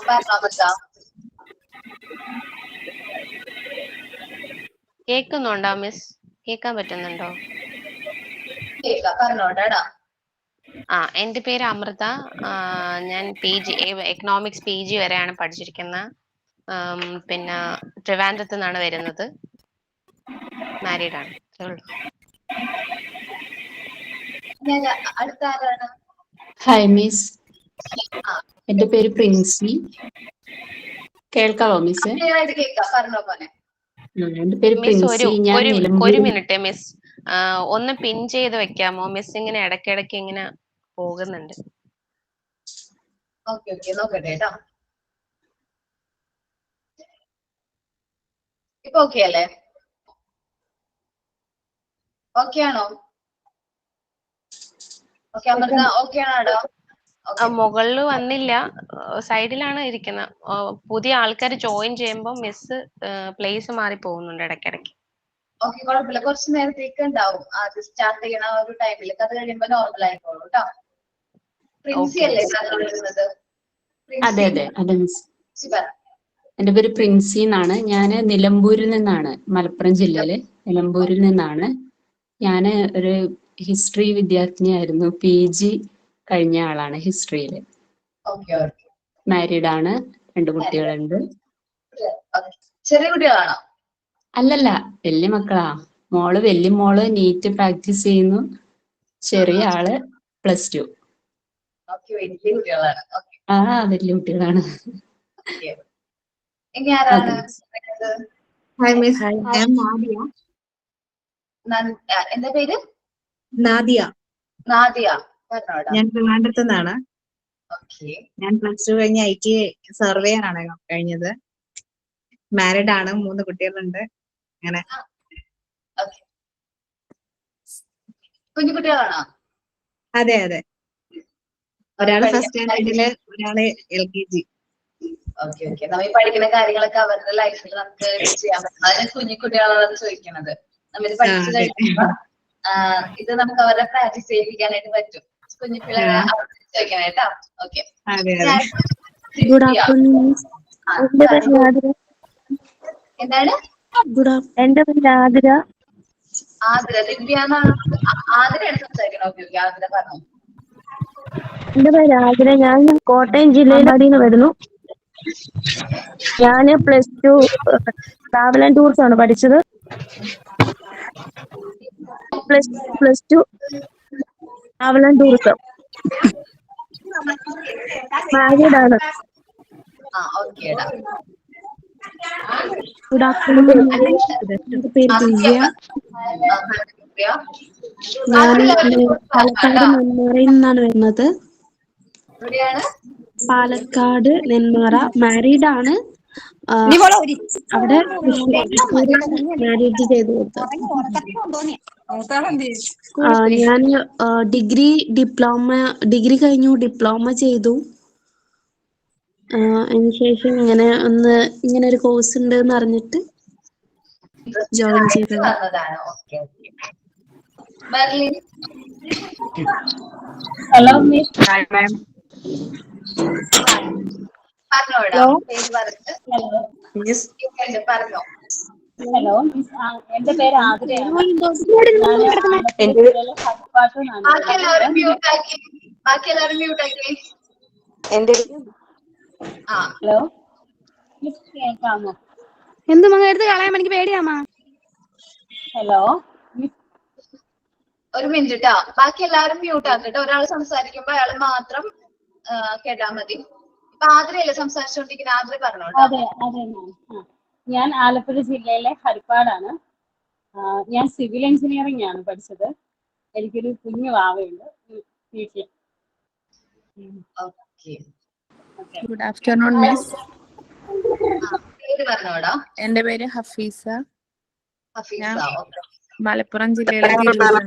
പറഞ്ഞോ. കേൾക്കുന്നുണ്ടോ മിസ്? കേൾക്കാൻ പറ്റുന്നുണ്ടോ? പറഞ്ഞോടാ. എന്റെ പേര് അമൃത. ഞാൻ PG എക്കണോമിക്സ് PG വരെയാണ് പഠിച്ചിരിക്കുന്നത്. പിന്നെ ട്രിവാൻഡ്രത്ത് നിന്നാണ് വരുന്നത്. മാരീഡ് ആണ്. അടുത്ത ആരാണ്? ഹായ് മിസ്, എന്റെ പേര് പ്രിൻസി. കേൾക്കാവോ മിസ്? കേൾക്കാം, പറഞ്ഞോ പോലെ. എന്റെ പേര് മിസ് പ്രിൻസി. ഞാൻ ഒരു നിലമ്പൂർ. മിനിറ്റ് മിസ്, ഒന്ന് പിൻ ചെയ്ത് വെക്കാമോ? മിസ് ഇങ്ങനെ ഇടയ്ക്കിടയ്ക്ക് ഇങ്ങനെ പോകുന്നുണ്ട്. ഓക്കെ നോക്കട്ടെ കേട്ടോ. ഇപ്പൊ ഓക്കെ അല്ലേ? ഓക്കെ ആണോ? ഓക്കെ അമൃത, ഓക്കെ ആണോ? മുകളിൽ വന്നില്ല, സൈഡിലാണ് ഇരിക്കുന്നത്. പുതിയ ആൾക്കാർ ജോയിൻ ചെയ്യുമ്പോൾ മിസ് പ്ലേസ് മാറി പോകുന്നുണ്ട് ഇടയ്ക്കിടയ്ക്ക്. ഓക്കെ, കുഴപ്പമില്ല. കുറച്ച് നേരത്തേക്ക് ഉണ്ടാവും അത് സ്റ്റാർട്ട് ചെയ്യണ ഒരു ടൈമിൽ. അത് കഴിയുമ്പോൾ നോർമൽ ആയിക്കോളൂ കേട്ടോ. പ്രിൻസി അല്ലേ വരുന്നത്? അതെ മിസ്. എന്റെ പേര് പ്രിൻസി എന്നാണ്. ഞാൻ നിലമ്പൂരിൽ നിന്നാണ്, മലപ്പുറം ജില്ലയിലെ നിലമ്പൂരിൽ നിന്നാണ്. ഞാൻ ഒരു ഹിസ്റ്ററി വിദ്യാർത്ഥിനിയായിരുന്നു. PG കഴിഞ്ഞ ആളാണ് ഹിസ്റ്ററിയിൽ. മാരീഡ് ആണ്, 2 കുട്ടികളുണ്ട്. ചെറിയ കുട്ടികളാണോ? അല്ലല്ല, വലിയ മക്കളാ. വലിയ മോള് നീറ്റ് പ്രാക്ടീസ് ചെയ്യുന്നു. ചെറിയ ആള് +2. വലിയ കുട്ടികളാണ്. വലിയ കുട്ടികളാണ്. ഇനി ആരാണ്? ഹായ് മിസ്, ഞാൻ നാദിയ. എന്താ പേര്? നാദിയ. പറഞ്ഞോടാ. ഞാൻ ട്രിവാൻഡ്രത്ത് നിന്നാണ്. ഞാൻ +2 കഴിഞ്ഞ IT സർവേയർ ആണ് കഴിഞ്ഞത്. മാരീഡ് ആണ്, 3 കുട്ടികളുണ്ട്. അങ്ങനെ. കുഞ്ഞുകുട്ടികളാണോ? അതെ. ഒരാള് ഫസ്റ്റ് സ്റ്റാൻഡേർഡില്, ഒരാള് LKG. നമ്മൾ പഠിക്കുന്ന കാര്യങ്ങളൊക്കെ അവരുടെ ലൈഫിൽ നമുക്ക് ചെയ്യാൻ പറ്റും. അതിന് കുഞ്ഞുകുട്ടികളാണെന്ന് ചോദിക്കുന്നത്. നമ്മൾ പഠിച്ചു കഴിയുമ്പോ ഇത് നമുക്ക് അവരെ പ്രാക്ടീസ് ചെയ്യിപ്പിക്കാനായിട്ട് പറ്റും. കുഞ്ഞുപിള്ളേരെ ചോദിക്കണം കേട്ടോ. ഓക്കെ. Good afternoon. എന്താണ്? എന്റെ പേര് ആതിര. ദിവ്യാന്നാണ്. ആതിരയാണ് സംസാരിക്കണം. ഓക്കെ, ആതിര പറഞ്ഞു. എന്റെ പേര് ആതിര. ഞാൻ കോട്ടയം ജില്ലയിൽ വരുന്നു. ഞാന് +2 ട്രാവൽ ആൻഡ് ടൂർസ് ആണ് പഠിച്ചത്. +2 ട്രാവൽ ആൻഡ് ടൂറിസം. മാരീഡ് ആണ്. Good afternoon. എന്റെ പേര് ദിവ്യ. ഞാൻ പാലക്കാട് നെന്മാറയിൽ നിന്നാണ് വരുന്നത്. പാലക്കാട് നെന്മാറ. മാരീഡ് ആണ്. അവിടെ മാരേജ് ചെയ്ത് കൊടുത്തത്. ഞാൻ ഡിഗ്രി കഴിഞ്ഞു, ഡിപ്ലോമ ചെയ്തു. അതിനുശേഷം ഇങ്ങനെ ഒരു കോഴ്സ് ഉണ്ട് എന്ന് അറിഞ്ഞിട്ട് ജോയിൻ ചെയ്തത്. Hello miss. ഹലോ മിസ്, എന്റെ പേര് ആതിരയാണ്. ഹലോ മിസ്, കേൾക്കാമോ? എന്ത് എടുത്ത് കളയാൻ എനിക്ക് പേടിയാമാ. ഹലോ മിസ്, ഒരു മിനിറ്റ് ട്ടോ. ബാക്കി എല്ലാവരും മ്യൂട്ട് ആക്കട്ടെ. ഒരാൾ സംസാരിക്കുമ്പോ അയാൾ മാത്രം കേട്ടാ മതി. ഇപ്പൊ ആതിരയല്ലേ സംസാരിച്ചോണ്ടിരിക്കുന്ന? ആതിര പറഞ്ഞോട്ടോ. അതെ മാം. ഞാൻ ആലപ്പുഴ ജില്ലയിലെ ഹരിപ്പാടാണ്. ഞാൻ സിവിൽ എഞ്ചിനീയറിംഗ് ആണ് പഠിച്ചത്. എനിക്കൊരു കുഞ്ഞു വാവയുണ്ട് വീട്ടിൽ. Good afternoon miss. പേര് പറഞ്ഞോടാ. എന്റെ പേര് ഹഫീസ. ഞാൻ മലപ്പുറം ജില്ലയിലെ തിരൂര്.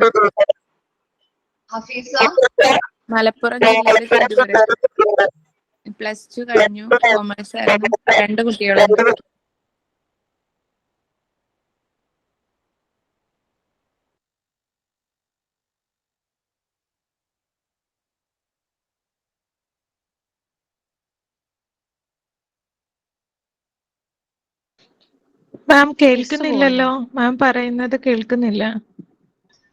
മലപ്പുറം ജില്ലയിലെ തിരൂര്. +2 കഴിഞ്ഞു, കോമേഴ്സ് ആയിരുന്നു. 2 കുട്ടികളുണ്ട്. മാം കേൾക്കുന്നില്ലല്ലോ, മാം പറയുന്നത് കേൾക്കുന്നില്ല.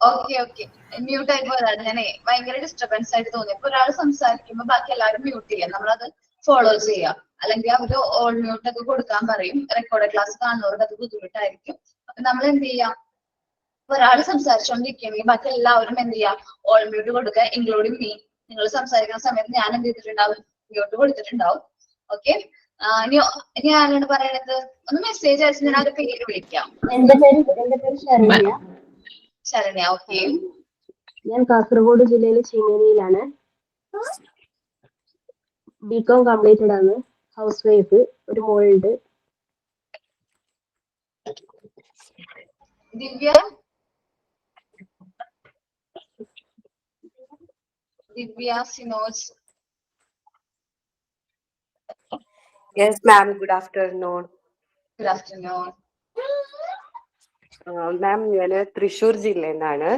ഓക്കെ മ്യൂട്ട് ആയി പോയതാണ്. ഞാനേ ഭയങ്കര ഡിസ്റ്റർബൻസ് ആയിട്ട് തോന്നി. ഇപ്പൊ ഒരാൾ സംസാരിക്കുമ്പോ ബാക്കി എല്ലാവരും മ്യൂട്ട് ചെയ്യാം, നമ്മളത് ഫോളോ ചെയ്യാം. അല്ലെങ്കിൽ അവര് ഓൾ മ്യൂട്ട് ഒക്കെ കൊടുക്കാൻ പറയും. റെക്കോർഡ് ക്ലാസ് കാണുന്നവർക്ക് അത് ബുദ്ധിമുട്ടായിരിക്കും. അപ്പൊ നമ്മൾ എന്ത് ചെയ്യാം, ഒരാൾ സംസാരിച്ചോണ്ടിരിക്കുകയാണെങ്കിൽ ബാക്കി എല്ലാവരും എന്ത് ചെയ്യാം, ഓൾ മ്യൂട്ട് കൊടുക്കുക, ഇൻക്ലൂഡിങ് മീ. നിങ്ങൾ സംസാരിക്കുന്ന സമയത്ത് ഞാൻ എന്ത് ചെയ്തിട്ടുണ്ടാവും, മ്യൂട്ട് കൊടുത്തിട്ടുണ്ടാവും. ഓക്കെ, ഇനി ആരാണ് പറയണത്? ഒന്ന് മെസ്സേജ് അയച്ച് ഞാൻ ആ ഒരു പേര് വിളിക്കാം. എന്റെ പേര് ശരണ്യ. ശരണ്യ, ഓക്കെ. ഞാൻ കാസർഗോഡ് ജില്ലയിലെ ചീമേനിയിലാണ്. ബികോം കംപ്ലീറ്റഡ് ആണ്. ഹൗസ് വൈഫ്, ഒരു മോളുണ്ട്. ദിവ്യ Sinoj. Yes, ma'am. Good afternoon. Good afternoon. മാം, ഞാൻ തൃശ്ശൂർ ജില്ലയിൽ നിന്നാണ്.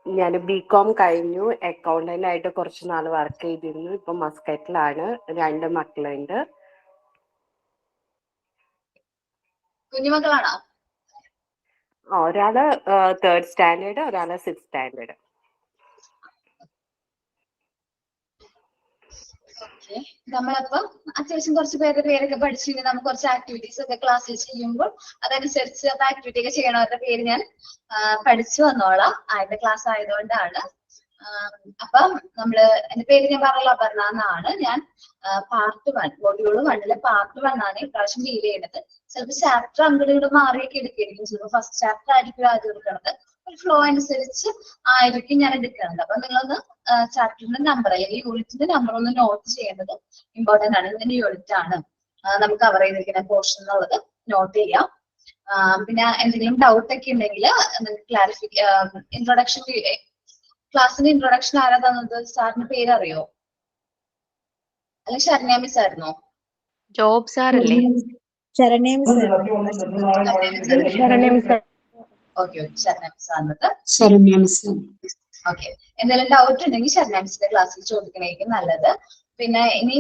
ഞാൻ ബികോം കഴിഞ്ഞു. അക്കൗണ്ടന്റ് ആയിട്ട് കുറച്ച് നാൾ വർക്ക് ചെയ്തിരുന്നു. ഇപ്പൊ മസ്കറ്റിലാണ്. 2 മക്കളുണ്ട്. കുഞ്ഞുമക്കളാണോ? ഒരാള് 3rd സ്റ്റാൻഡേർഡ്, ഒരാള് 6th സ്റ്റാൻഡേർഡ്. ഓക്കെ, നമ്മളപ്പോ അത്യാവശ്യം കുറച്ച് പേരൊക്കെ പഠിച്ചു. ഇനി നമുക്ക് കുറച്ച് ആക്ടിവിറ്റീസ് ഒക്കെ ക്ലാസ്സിൽ ചെയ്യുമ്പോൾ അതനുസരിച്ച് അത് ആക്ടിവിറ്റി ഒക്കെ ചെയ്യണവരുടെ പേര് ഞാൻ പഠിച്ചു വന്നോളാം. ആദ്യത്തെ ക്ലാസ് ആയതുകൊണ്ടാണ്. അപ്പം എന്റെ പേര് ഞാൻ പറഞ്ഞല്ലോ, അപർണ എന്നാണ്. ഞാൻ പാർട്ട് 1 മൊഡ്യൂൾ 1 പാർട്ട് 1 ആണ് ഇപ്രാവശ്യം ഡീൽ ചെയ്യുന്നത്. ചിലപ്പോൾ ചാപ്റ്റർ അങ്ങോട്ട് മാറിയൊക്കെ എടുക്കുകയായിരിക്കും. ചിലപ്പോൾ ഫസ്റ്റ് ചാപ്റ്റർ ആയിരിക്കും ആദ്യം എടുക്കുന്നത്. ഒരു ഫ്ലോ അനുസരിച്ച് ആയിരിക്കും ഞാൻ എടുക്കുന്നത്. അപ്പൊ നിങ്ങളൊന്ന് ചാപ്റ്ററിന്റെ നമ്പർ അല്ലെങ്കിൽ യൂണിറ്റിന്റെ നമ്പർ ഒന്ന് നോട്ട് ചെയ്യേണ്ടത് ഇമ്പോർട്ടന്റ് ആണ്. ഇതിന്റെ യൂണിറ്റ് ആണ് നമുക്ക് കവർ ചെയ്തിരിക്കുന്ന പോർഷൻ എന്നുള്ളത് നോട്ട് ചെയ്യാം. പിന്നെ എന്തെങ്കിലും ഡൗട്ട് ഒക്കെ ഉണ്ടെങ്കിൽ ഇൻട്രൊഡക്ഷൻ ക്ലാസ്സിന്റെ ഇൻട്രൊഡക്ഷൻ ആരാ തന്നത്? സാറിന് പേരറിയോ? അല്ലെങ്കിൽ ശരണ്യ മിസ് ആയിരുന്നോ? ജോബ് സാർ അല്ലേ? Saranya miss. Okay, Saranya miss ആണെന്നത്. ശരണ്യ മിസ്. ഓക്കെ, എന്തെങ്കിലും ഡൗട്ട് ഉണ്ടെങ്കിൽ ശരണ്യ മിസ്സിന്റെ ക്ലാസ്സിൽ ചോദിക്കണേക്കും നല്ലത്. പിന്നെ ഇനി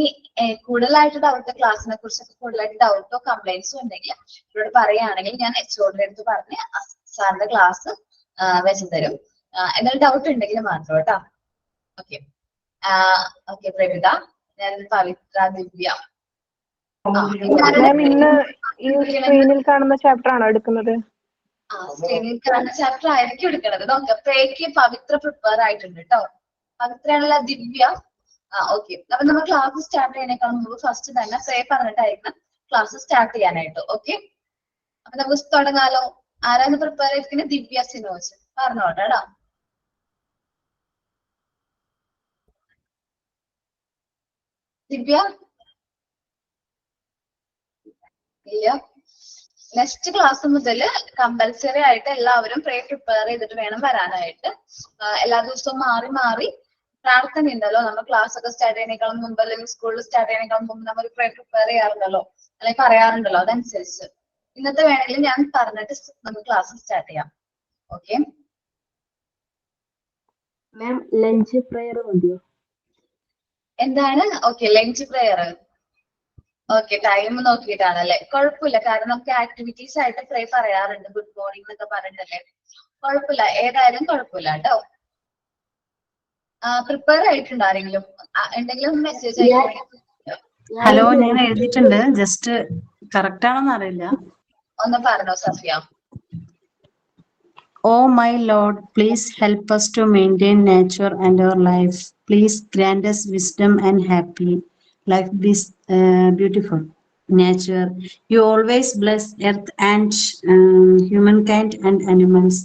കൂടുതലായിട്ട് ക്ലാസ്സിനെ കുറിച്ചൊക്കെ കൂടുതലായിട്ട് ഡൗട്ടോ കംപ്ലൈൻസോ ഉണ്ടെങ്കിൽ ഇവരോട് പറയുകയാണെങ്കിൽ ഞാൻ എച്ച്ഒഡിയുടെ അടുത്ത് പറഞ്ഞ് സാറിന്റെ ക്ലാസ് വെച്ച് തരും. എന്തെങ്കിലും ഡൗട്ട് ഉണ്ടെങ്കിൽ മാത്രം കേട്ടോ. Okay okay, Pravitha. ഞാൻ പവിത്ര, ദിവ്യ. ഇന്ന് ഈ സ്ക്രീനിൽ കാണുന്ന ചാപ്റ്റർ ആണോ എടുക്കുന്നത്? സ്ക്രീനിൽ കാണുന്ന ചാപ്റ്റർ ആയിരിക്കും എടുക്കുന്നത്. നോക്കാം, പ്രേക്ക് പവിത്ര പ്രിപ്പയർ ആയിട്ടുണ്ട് കേട്ടോ. പവിത്രയാണല്ല ദിവ്യ. ഓക്കെ, അപ്പൊ നമ്മൾ ക്ലാസ് സ്റ്റാർട്ട് ചെയ്യാനേക്കാളും മുമ്പ് ഫസ്റ്റ് തന്നെ പ്രേ പറഞ്ഞിട്ടായിരിക്കണം ക്ലാസ് സ്റ്റാർട്ട് ചെയ്യാനായിട്ട്. ഓക്കെ, അപ്പൊ നമുക്ക് തുടങ്ങാലോ. ആരാണ് പ്രിപ്പയർ ചെയ്തിരിക്കുന്നത്? ദിവ്യ സിനോജ് പറഞ്ഞോട്ടെടാ. ദിവ്യ ഇല്ല. നെക്സ്റ്റ് ക്ലാസ് മുതൽ കമ്പൽസറി ആയിട്ട് എല്ലാവരും പ്രേ പ്രിപ്പയർ ചെയ്തിട്ട് വേണം വരാനായിട്ട്. എല്ലാ ദിവസവും മാറി മാറി പ്രാർത്ഥന ഉണ്ടല്ലോ. നമ്മൾ ക്ലാസ് ഒക്കെ സ്റ്റാർട്ട് ചെയ്യുന്നേക്കാളും മുമ്പ് അല്ലെങ്കിൽ സ്കൂളിൽ സ്റ്റാർട്ട് ചെയ്യുന്നേക്കാളും മുമ്പ് നമ്മൾ പ്രേ പ്രിപ്പയർ ചെയ്യാറുണ്ടല്ലോ, അല്ലെങ്കിൽ പറയാറുണ്ടല്ലോ. അതനുസരിച്ച് ഇന്നത്തെ വേണമെങ്കിൽ ഞാൻ പറഞ്ഞിട്ട് നമുക്ക് ക്ലാസ് സ്റ്റാർട്ട് ചെയ്യാം. ഓക്കെ മാം, ലഞ്ച് പ്രയർ മതിയോ? എന്താണ്? Okay, lunch prayer. Okay, time നോക്കിയിട്ടാണല്ലേ? കുഴപ്പമില്ല, കാരണം നമുക്ക് ആക്ടിവിറ്റീസ് ആയിട്ട് പ്രേ പറയാറുണ്ട്. ഗുഡ് മോർണിംഗ് എന്നൊക്കെ പറഞ്ഞിട്ടല്ലേ. കുഴപ്പമില്ല, ഏതായാലും കുഴപ്പമില്ല കേട്ടോ. പ്രിപ്പയർ ആയിട്ടുണ്ടോ ആരെങ്കിലും? എന്തെങ്കിലും മെസ്സേജ് അയക്കണമെങ്കിൽ ഹലോ, ഞാൻ എഴുതിയിട്ടുണ്ട്. ജസ്റ്റ് കറക്റ്റ് ആണെന്ന് അറിയില്ല. ഒന്ന് പറഞ്ഞോ Safiya. Oh my Lord, please help us to maintain nature and our life. Please grant us wisdom and happy life. This beautiful nature. You always bless earth and humankind and animals.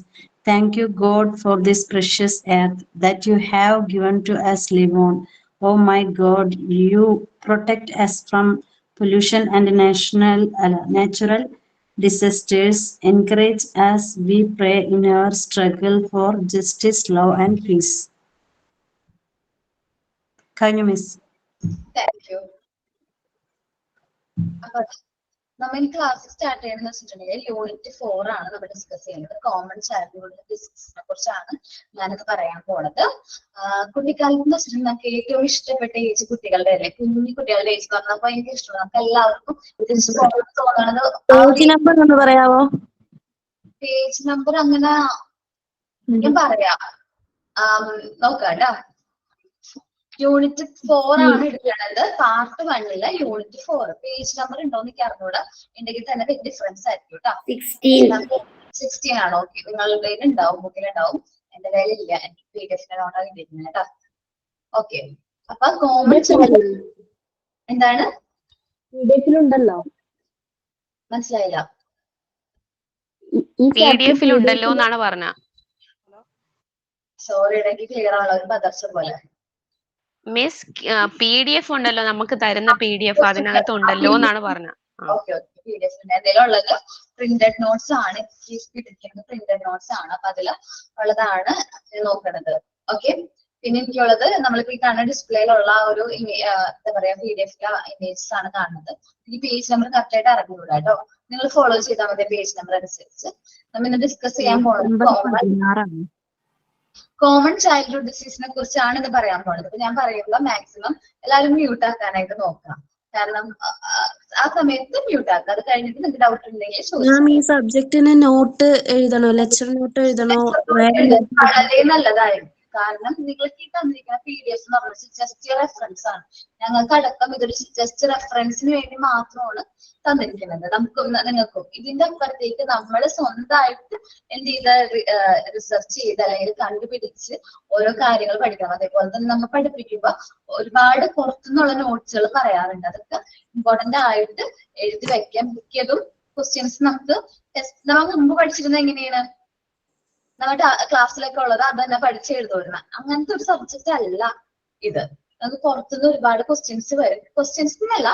Thank you, God, for this precious earth that you have given to us live on. Oh my God, you protect us from pollution and natural disasters. Encourage us, we pray, in our struggle for justice, love, and peace. Can you miss? Thank you. നമ്മൾ class start ചെയ്യുന്നത് വെച്ചിട്ടുണ്ടെങ്കിൽ unit 4 ആണ് നമ്മൾ discuss ചെയ്യുന്നത്. Common childhood ഡിസീസിനെ കുറിച്ചാണ് ഞാനിത് പറയാൻ പോണത്. കുട്ടിക്കാലത്ത് എന്ന് വെച്ചിട്ടുണ്ടെങ്കിൽ നമുക്ക് ഏറ്റവും ഇഷ്ടപ്പെട്ട ഏജ് കുട്ടികളുടെ അല്ലേ, കുഞ്ഞു കുട്ടികളുടെ ഏജ് പറഞ്ഞാൽ ഭയങ്കര ഇഷ്ടമാണ്. നമുക്ക് എല്ലാവർക്കും തോന്നുന്നത് പറയാവോ? പേജ് നമ്പർ അങ്ങനെ ഞാൻ പറയാം, നോക്കാട്ടോ. യൂണിറ്റ് 4 ആണ് എടുക്കുന്നത്. Part 1 unit 4. പേജ് നമ്പർ ഉണ്ടോന്ന് എനിക്ക് അറിഞ്ഞൂടാ, ഉണ്ടെങ്കിൽ തന്നെ വലിയ ഡിഫറൻസ് ആയിരിക്കും കേട്ടോ. 16 ആണ്. ഓക്കെ, നിങ്ങളുടെ കയ്യിൽ ഉണ്ടാവും, ബുക്കിലുണ്ടാവും. എന്റെ കയ്യിലില്ല, എനിക്ക് PDF കേട്ടോ. ഓക്കെ, അപ്പൊ കോമൺ എന്താണ് ഉണ്ടല്ലോ, മനസ്സിലായില്ല? PDF ഉണ്ടല്ലോ എന്നാണ് പറഞ്ഞ. സോറി, ഇടയ്ക്ക് ക്ലിയർ ആണല്ലോ, ഒരു പദർശ പോലെ. മിസ് PDF ഉണ്ടല്ലോ, നമുക്ക് തരുന്ന PDF അതിനകത്ത് ഉണ്ടല്ലോ എന്നാണ് പറഞ്ഞ. ഓക്കെ ഓക്കെ, PDF എന്തെങ്കിലും ഉള്ളത് പ്രിന്റഡ് നോട്ട്സ് ആണ്, പ്രിന്റഡ് നോട്ട്സ് ആണ്. അപ്പൊ അതിൽ ഉള്ളതാണ് നോക്കണത്. ഓക്കെ, പിന്നെ എനിക്കുള്ളത് നമ്മളിപ്പോ ഈ കാണുന്ന ഡിസ്പ്ലേയിലുള്ള ഒരു എന്താ പറയാ PDF ഇമേജസ് ആണ് കാണുന്നത്. ഈ പേജ് നമ്പർ കറക്റ്റ് ആയിട്ട് അറിഞ്ഞുകൂടാ കേട്ടോ, നിങ്ങൾ ഫോളോ ചെയ്താൽ മതി പേജ് നമ്പർ അനുസരിച്ച്. നമ്മൾ ഇന്ന് ഡിസ്കസ് ചെയ്യാൻ പോകുന്നത് കോമൺ ചൈൽഡ്ഹുഡ് ഡിസീസിനെ കുറിച്ചാണ് ഇത് പറയാൻ പോകുന്നത്. അപ്പൊ ഞാൻ പറയുമ്പോൾ മാക്സിമം എല്ലാവരും മ്യൂട്ട് ആക്കാനായിട്ട് നോക്കാം, കാരണം ആ സമയത്ത് മ്യൂട്ട് ആക്കുക. അത് കഴിഞ്ഞിട്ട് നിങ്ങൾക്ക് ഡൗട്ട് ഉണ്ടെങ്കിൽ ഈ സബ്ജക്റ്റിന് നോട്ട് എഴുതണോ, ലെക്ചർ നോട്ട് എഴുതണോ? വളരെ നല്ലതായിരുന്നു, കാരണം നിങ്ങൾക്ക് ഈ തന്നിരിക്കുന്ന PDF എന്ന് പറഞ്ഞാൽ ജസ്റ്റ് റെഫറൻസ് ആണ്. ഞങ്ങൾക്ക് അടക്കം ഇതൊരു ജസ്റ്റ് റെഫറൻസിന് വേണ്ടി മാത്രമാണ് തന്നിരിക്കുന്നത്, നമുക്കും നിങ്ങൾക്കും. ഇതിന്റെ അപ്പുറത്തേക്ക് നമ്മൾ സ്വന്തമായിട്ട് എന്ത് ചെയ്ത് റിസർച്ച് ചെയ്ത് അല്ലെങ്കിൽ കണ്ടുപിടിച്ച് ഓരോ കാര്യങ്ങൾ പഠിക്കണം. അതേപോലെ തന്നെ നമ്മൾ പഠിപ്പിക്കുമ്പോൾ ഒരുപാട് പുറത്തുനിന്നുള്ള നോട്ട്സുകൾ പറയാറുണ്ട്, അതൊക്കെ ഇമ്പോർട്ടന്റ് ആയിട്ട് എഴുതി വെക്കാം. മിക്കതും ക്വസ്റ്റ്യൻസ് നമുക്ക് നമ്മൾ മുമ്പ് പഠിച്ചിരുന്നത് എങ്ങനെയാണ്, നമ്മുടെ ക്ലാസ്സിലൊക്കെ ഉള്ളത് അത് തന്നെ പഠിച്ച് എഴുതുന്നത്. അങ്ങനത്തെ ഒരു സബ്ജക്റ്റ് അല്ല ഇത്. നമുക്ക് പുറത്തുനിന്ന് ഒരുപാട് ക്വസ്റ്റ്യൻസ് വരും. ക്വസ്റ്റ്യൻസിനല്ല,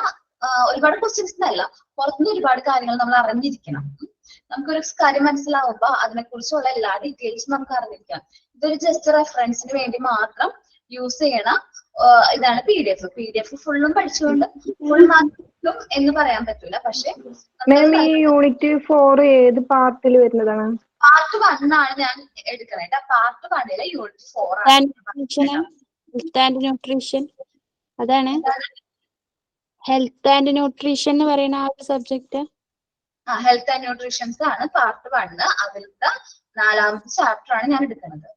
ഒരുപാട് ക്വസ്റ്റ്യൻസിനല്ല, പുറത്തുനിന്ന് ഒരുപാട് കാര്യങ്ങൾ നമ്മൾ അറിഞ്ഞിരിക്കണം. നമുക്കൊരു കാര്യം മനസ്സിലാവുമ്പോ അതിനെക്കുറിച്ചുള്ള എല്ലാ ഡീറ്റെയിൽസും നമുക്ക് അറിഞ്ഞിരിക്കണം. ഇതൊരു ജസ്റ്റ് റെഫറൻസിന് വേണ്ടി മാത്രം യൂസ് ചെയ്യണ ഇതാണ് PDF. ഫുള്ളും പഠിച്ചുകൊണ്ട് ഫുൾ മാർക്കും എന്ന് പറയാൻ പറ്റൂല. പക്ഷെ യൂണിറ്റ് 4 ഏത് പാർട്ടിൽ വരുന്നതാണ്? പാർട്ട് 1 ആണ് ഞാൻ എടുക്കുന്നത്. പാർട്ട് 1 യൂണിറ്റ് 4 ആണ്. ന്യൂട്രീഷൻ, അതാണ് ഹെൽത്ത് ആൻഡ് ന്യൂട്രീഷൻ എന്ന് പറയുന്ന ആ ഒരു സബ്ജക്ട്. ഹെൽത്ത് ആൻഡ് ന്യൂട്രീഷൻസ് ആണ് പാർട്ട് 1. അതിലത്തെ 4ാമത്തെ ചാപ്റ്റർ ആണ് ഞാൻ എടുക്കുന്നത്.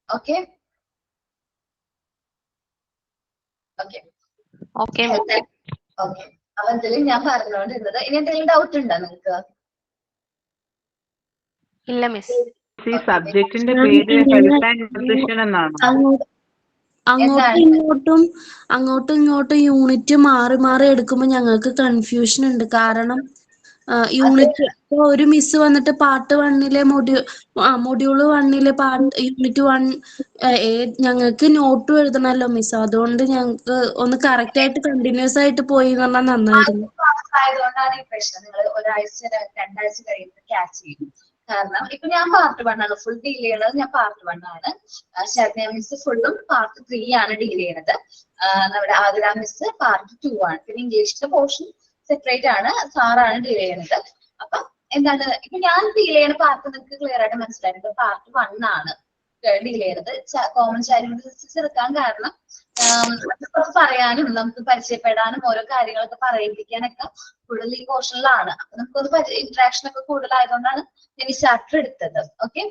ഓക്കെ ഓക്കെ ഓക്കെ ഓക്കെ, അപ്പൊ എന്തെങ്കിലും ഞാൻ പറഞ്ഞുകൊണ്ടിരുന്നത്. ഇനി എന്തെങ്കിലും ഡൗട്ട് ഉണ്ടോ നിങ്ങൾക്ക്? ഇല്ല മിസ്. ഈ സബ്ജക്റ്റിന്റെ പേര് ഹെൽത്ത് ആൻഡ് ന്യൂട്രീഷൻ എന്നാണ്. അങ്ങോട്ടും ഇങ്ങോട്ടും യൂണിറ്റ് മാറി മാറി എടുക്കുമ്പോൾ ഞങ്ങൾക്ക് കൺഫ്യൂഷൻ ഉണ്ട്. കാരണം യൂണിറ്റ് ഒരു മിസ് വന്നിട്ട് പാർട്ട് 1 മൊഡ്യൂള് 1 യൂണിറ്റ് 1 ഞങ്ങൾക്ക് നോട്ടും എഴുതണല്ലോ മിസ്. അതുകൊണ്ട് ഞങ്ങൾക്ക് ഒന്ന് കറക്റ്റ് ആയിട്ട് കണ്ടിന്യൂസ് ആയിട്ട് പോയി പറഞ്ഞാൽ നന്നായിരുന്നു. ആയതുകൊണ്ടാണ് ഈ പ്രശ്നം. നിങ്ങൾ ഒരാഴ്ച 2 ആഴ്ച കഴിയുമ്പോൾ ക്യാച്ച് ചെയ്യും. കാരണം ഇപ്പൊ ഞാൻ പാർട്ട് 1 ആണ് ഫുൾ ഡീൽ ചെയ്യണത്. ഞാൻ പാർട്ട് 1 ആണ്. ശരണ്യ മിസ് ഫുള്ളും പാർട്ട് 3 ആണ് ഡീൽ ചെയ്യണത്. നമ്മുടെ ആതിര മിസ് പാർട്ട് 2 ആണ്. പിന്നെ ഇംഗ്ലീഷിന്റെ പോർഷൻ സെപ്പറേറ്റ് ആണ്, സാറാണ് ഡീൽ ചെയ്യണത്. അപ്പൊ എന്താണ് ഇപ്പൊ ഞാൻ ഡീൽ ചെയ്യണ പാർട്ട് നിങ്ങൾക്ക് ക്ലിയർ ആയിട്ട് മനസ്സിലായിട്ട് പാർട്ട് 1 ആണ് ഡീൽ ചെയ്യണത്. കോമൺ ചൈൽഡ്ഹുഡ് ഡിസീസ് എടുക്കാൻ കാരണം പറയാനും നമുക്ക് പരിചയപ്പെടാനും ഓരോ കാര്യങ്ങളൊക്കെ പറയിപ്പിക്കാനൊക്കെ കൂടുതൽ ഈ പോർഷനിലാണ്. അപ്പൊ നമുക്കൊന്ന് ഇന്ററാക്ഷൻ ഒക്കെ കൂടുതലായതുകൊണ്ടാണ് ഞാൻ ഈ ചാപ്റ്റർ എടുത്തത്. ഓക്കെ,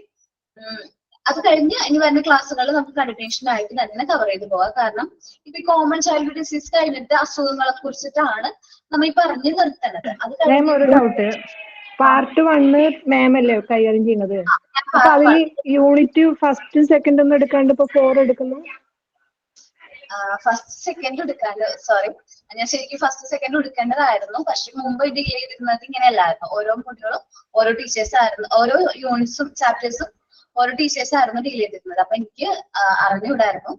അത് കഴിഞ്ഞ് ഇനി വരുന്ന ക്ലാസ്സുകൾ നമുക്ക് കണ്ടിന്യൂഷൻ ആയിട്ട് തന്നെ കവർ ചെയ്ത് പോകാം. കാരണം ഇപ്പൊ ഈ കോമൺ ചൈൽഡ്ഹുഡ് ഡിസീസ് കഴിഞ്ഞിട്ട് അസുഖങ്ങളെ കുറിച്ചിട്ടാണ് നമ്മൾ ഈ പറഞ്ഞു നിർത്തുന്നത്. അത് ഒരു ഡൗട്ട്, പാർട്ട് 1 മാം അല്ലേ കൈകാര്യം ചെയ്യുന്നത്? അപ്പൊ അതിൽ യൂണിറ്റ് 1, 2 ഒന്നും എടുക്കാണ്ട് ഇപ്പൊ 4 എടുക്കുന്നു? ഫസ്റ്റ് സെക്കൻഡ് എടുക്കാണ്ട്, സോറി, ഞാൻ ശരിക്കും ഫസ്റ്റ് സെക്കൻഡ് എടുക്കേണ്ടതായിരുന്നു. പക്ഷെ മുമ്പ് ഡീൽ ചെയ്തിരുന്നത് ഇങ്ങനെയല്ലായിരുന്നു. ഓരോ കുട്ടികളും ഓരോ ടീച്ചേഴ്സ് ആയിരുന്നു, ഓരോ യൂണിറ്റ്സും ചാപ്റ്റേഴ്സും ഓരോ ടീച്ചേഴ്സ് ആയിരുന്നു ഡീൽ ചെയ്തിരുന്നത്. അപ്പൊ എനിക്ക് അറിഞ്ഞുകൂടായിരുന്നു.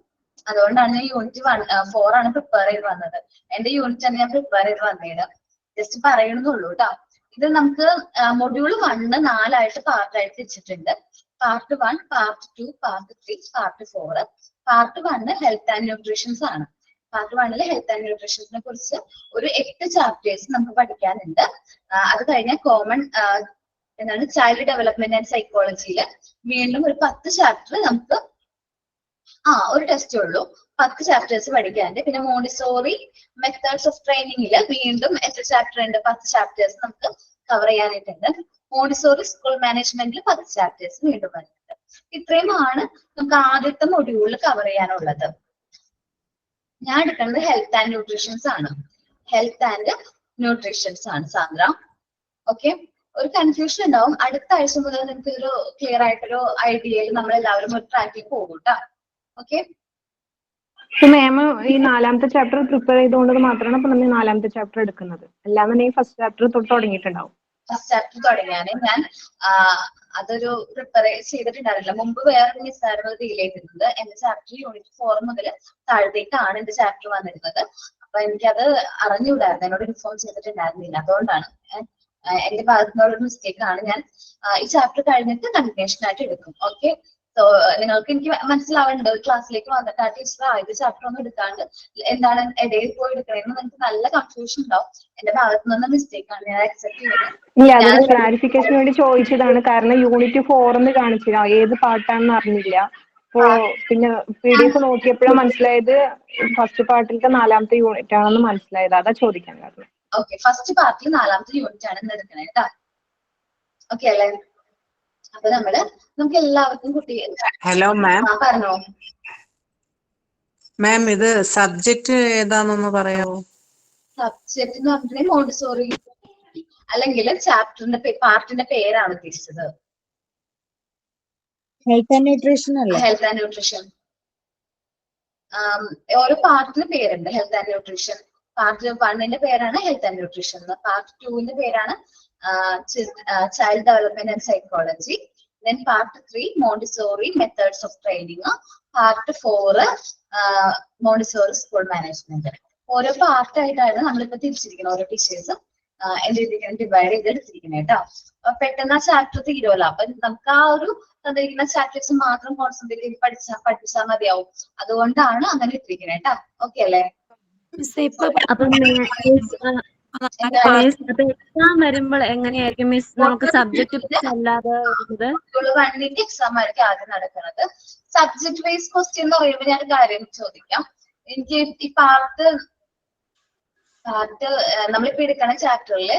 അതുകൊണ്ടാണ് ഞാൻ യൂണിറ്റ് 4 ആണ് പ്രിപ്പയർ ചെയ്ത് വന്നത്. എന്റെ യൂണിറ്റ് ആണ് ഞാൻ പ്രിപ്പയർ ചെയ്ത് വന്നത്. ജസ്റ്റ് പറയണമെന്നുള്ളൂ കേട്ടോ. ഇത് നമുക്ക് മൊഡ്യൂൾ 1 4 പാർട്ടായിട്ട് വെച്ചിട്ടുണ്ട്. Part 1, part 2, part 3, part 4. Part 1 health and nutritions ആണ്. പാർട്ട് 1 ഹെൽത്ത് ആൻഡ് ന്യൂട്രീഷനെ കുറിച്ച് ഒരു 8 ചാപ്റ്റേഴ്സ് നമുക്ക് പഠിക്കാനുണ്ട്. അത് കഴിഞ്ഞാൽ കോമൺ എന്താണ് ചൈൽഡ് ഡെവലപ്മെന്റ് ആൻഡ് സൈക്കോളജിയിൽ വീണ്ടും ഒരു 10 ചാപ്റ്റർ നമുക്ക് ഒരു ടെസ്റ്റ് ഉള്ളൂ, 10 ചാപ്റ്റേഴ്സ് പഠിക്കാനുണ്ട്. പിന്നെ മോണ്ടിസോറി മെത്തേഡ്സ് ഓഫ് ട്രെയിനിങ്ങിൽ വീണ്ടും എത്ര ചാപ്റ്റർ ഉണ്ട്, 10 ചാപ്റ്റേഴ്സ് നമുക്ക് കവർ ചെയ്യാനായിട്ടുണ്ട്. മോണ്ടിസോറി സ്കൂൾ മാനേജ്മെന്റിൽ 10 ചാപ്റ്റേഴ്സ് വീണ്ടും വരുന്നുണ്ട്. ഇത്രയുമാണ് നമുക്ക് ആദ്യത്തെ മൊഡ്യൂളിൽ കവർ ചെയ്യാനുള്ളത്. ഞാൻ എടുക്കുന്നത് ഹെൽത്ത് ആൻഡ് ന്യൂട്രീഷൻസ് ആണ്. ഹെൽത്ത് ആൻഡ് ന്യൂട്രീഷൻസ് ആണ് സാന്ദ്ര. ഓക്കെ, ഒരു കൺഫ്യൂഷൻ ഉണ്ടാവും. അടുത്ത ആഴ്ച മുതൽ നിങ്ങൾക്ക് ഒരു ക്ലിയർ ആയിട്ടൊരു ഐഡിയയിൽ നമ്മൾ എല്ലാവരും ഒരു ട്രാക്കിൽ പോകും കേട്ടോ. ഓക്കെ, മാം ഈ 4ാമത്തെ ചാപ്റ്റർ പ്രിപ്പയർ ചെയ്തുകൊണ്ട് മാത്രമാണ് ഇപ്പൊ നമ്മൾ 4ാമത്തെ ചാപ്റ്റർ എടുക്കുന്നത്, അല്ലാന്നുണ്ടെങ്കിൽ ഫസ്റ്റ് ചാപ്റ്റർ തൊട്ട് തുടങ്ങിയിട്ടുണ്ടാവും. ഫസ്റ്റ് ചാപ്റ്റർ തുടങ്ങിയാൽ ഞാൻ അതൊരു പ്രിപ്പയർ ചെയ്തിട്ടുണ്ടായിരുന്നില്ല. മുമ്പ് വേറെ മിസ്സായിരുന്നു ഡീൽ ചെയ്തിരുന്നത്. എന്റെ ചാപ്റ്റർ യൂണിറ്റ് 4 മുതൽ താഴത്തേക്കാണ് എന്റെ ചാപ്റ്റർ വന്നിരുന്നത്. അപ്പൊ എനിക്കത് അറിഞ്ഞുകൂടായിരുന്നു, എന്നോട് ഇൻഫോം ചെയ്തിട്ടുണ്ടായിരുന്നില്ല. അതുകൊണ്ടാണ് എന്റെ ഭാഗത്തുനിന്നുള്ള മിസ്റ്റേക്ക് ആണ്. ഞാൻ ഈ ചാപ്റ്റർ കഴിഞ്ഞിട്ട് കണ്ടിന്യൂഷൻ ആയിട്ട് എടുക്കും. ഓക്കെ, സോ നിങ്ങൾക്ക് എനിക്ക് മനസ്സിലാവുന്നുണ്ട്, ക്ലാസ്സിലേക്ക് വന്നിട്ട് ആ ടീച്ചർ ഇത് ചാപ്റ്റർ ഒന്നും എടുക്കാണ്ട് എന്താണ് ഇടയിൽ പോയി എടുക്കണമെന്ന് നിങ്ങൾക്ക് നല്ല കൺഫ്യൂഷൻ ഉണ്ടാവും. എന്റെ ഭാഗത്തു നിന്ന് മിസ്റ്റേക്ക് ആണ്, ഞാൻ അക്സെപ്റ്റ് ചെയ്യുന്നത്. ഇല്ല, അതൊരു ക്ലാരിഫിക്കേഷൻ വേണ്ടി ചോദിച്ചതാണ്. കാരണം യൂണിറ്റ് 4 കാണിച്ചില്ല, ഏത് പാർട്ടാണെന്ന് അറിഞ്ഞില്ല. അപ്പോ പിന്നെ PDF നോക്കിയപ്പോഴാണ് മനസ്സിലായത് ഫസ്റ്റ് പാർട്ടിലത്തെ 4ാമത്തെ യൂണിറ്റ് ആണെന്ന് മനസ്സിലായത്. അതാ ചോദിക്കാൻ കാരണം. ഓക്കെ, ഫസ്റ്റ് പാർട്ടിൽ 4ാമത്തെ യൂണിറ്റ് ആണ് ഇന്ന് എടുക്കണേ കേട്ടോ. ഓക്കെ അല്ലേ? അപ്പൊ നമുക്ക് എല്ലാവർക്കും കുട്ടി. Hello ma'am. പറഞ്ഞോ മാം, ഇത് സബ്ജക്ട് ഏതാണെന്ന് പറയാമോ? സബ്ജക്ട് എന്ന് പറഞ്ഞിട്ടുണ്ടെങ്കിൽ മോണ്ടിസോറി അല്ലെങ്കിൽ ചാപ്റ്ററിന്റെ പാർട്ടിന്റെ പേരാണ് ഉദ്ദേശിച്ചത്. ഹെൽത്ത് ആൻഡ് ന്യൂട്രീഷൻ അല്ലേ? Health and nutrition. ഓരോ പാർട്ടിന് പേരുണ്ട്. ഹെൽത്ത് ആൻഡ് ന്യൂട്രീഷൻ പാർട്ട് 1ന്റെ പേരാണ് ഹെൽത്ത് ആൻഡ് ന്യൂട്രീഷൻ. പാർട്ട് 2ന്റെ പേരാണ് child development and psychology. Then part 3 Montessori methods of training. Part 4 Montessori school management. ഓരോ പാർട്ടായിട്ടാണ് നമ്മളിപ്പോ തിരിച്ചിരിക്കുന്നത്. ഓരോ ടീച്ചേഴ്സും എന്ത് ചെയ്തിരിക്കുന്നത്, ഡിവൈഡ് ചെയ്തെടുത്തിരിക്കുന്നത് കേട്ടോ. അപ്പൊ പെട്ടെന്ന് ആ ചാപ്റ്റർ തീരുമല്ലോ. അപ്പൊ നമുക്ക് ആ ഒരു തന്നിരിക്കുന്ന ചാപ്റ്റേഴ്സ് മാത്രം കോൺസെൻട്രേറ്റ് ചെയ്ത് പഠിച്ചാൽ മതിയാവും. അതുകൊണ്ടാണ് അങ്ങനെ ഇട്ടിരിക്കുന്നത് കേട്ടോ. ഓക്കെ അല്ലേ? എക്സാം വരുമ്പോൾ എങ്ങനെയായിരിക്കും മിസ് നമുക്ക് സബ്ജക്ട് അല്ലാതെ വണ്ണിന്റെ എക്സാം ആയിരിക്കും ആദ്യം നടക്കുന്നത്. സബ്ജക്ട് വൈസ് ക്വസ്റ്റ്യൻ എന്ന് പറയുമ്പോൾ ഞാൻ കാര്യം ചോദിക്കാം. എനിക്ക് ഈ പാർട്ട് നമ്മളിപ്പോ എടുക്കണ ചാപ്റ്ററിൽ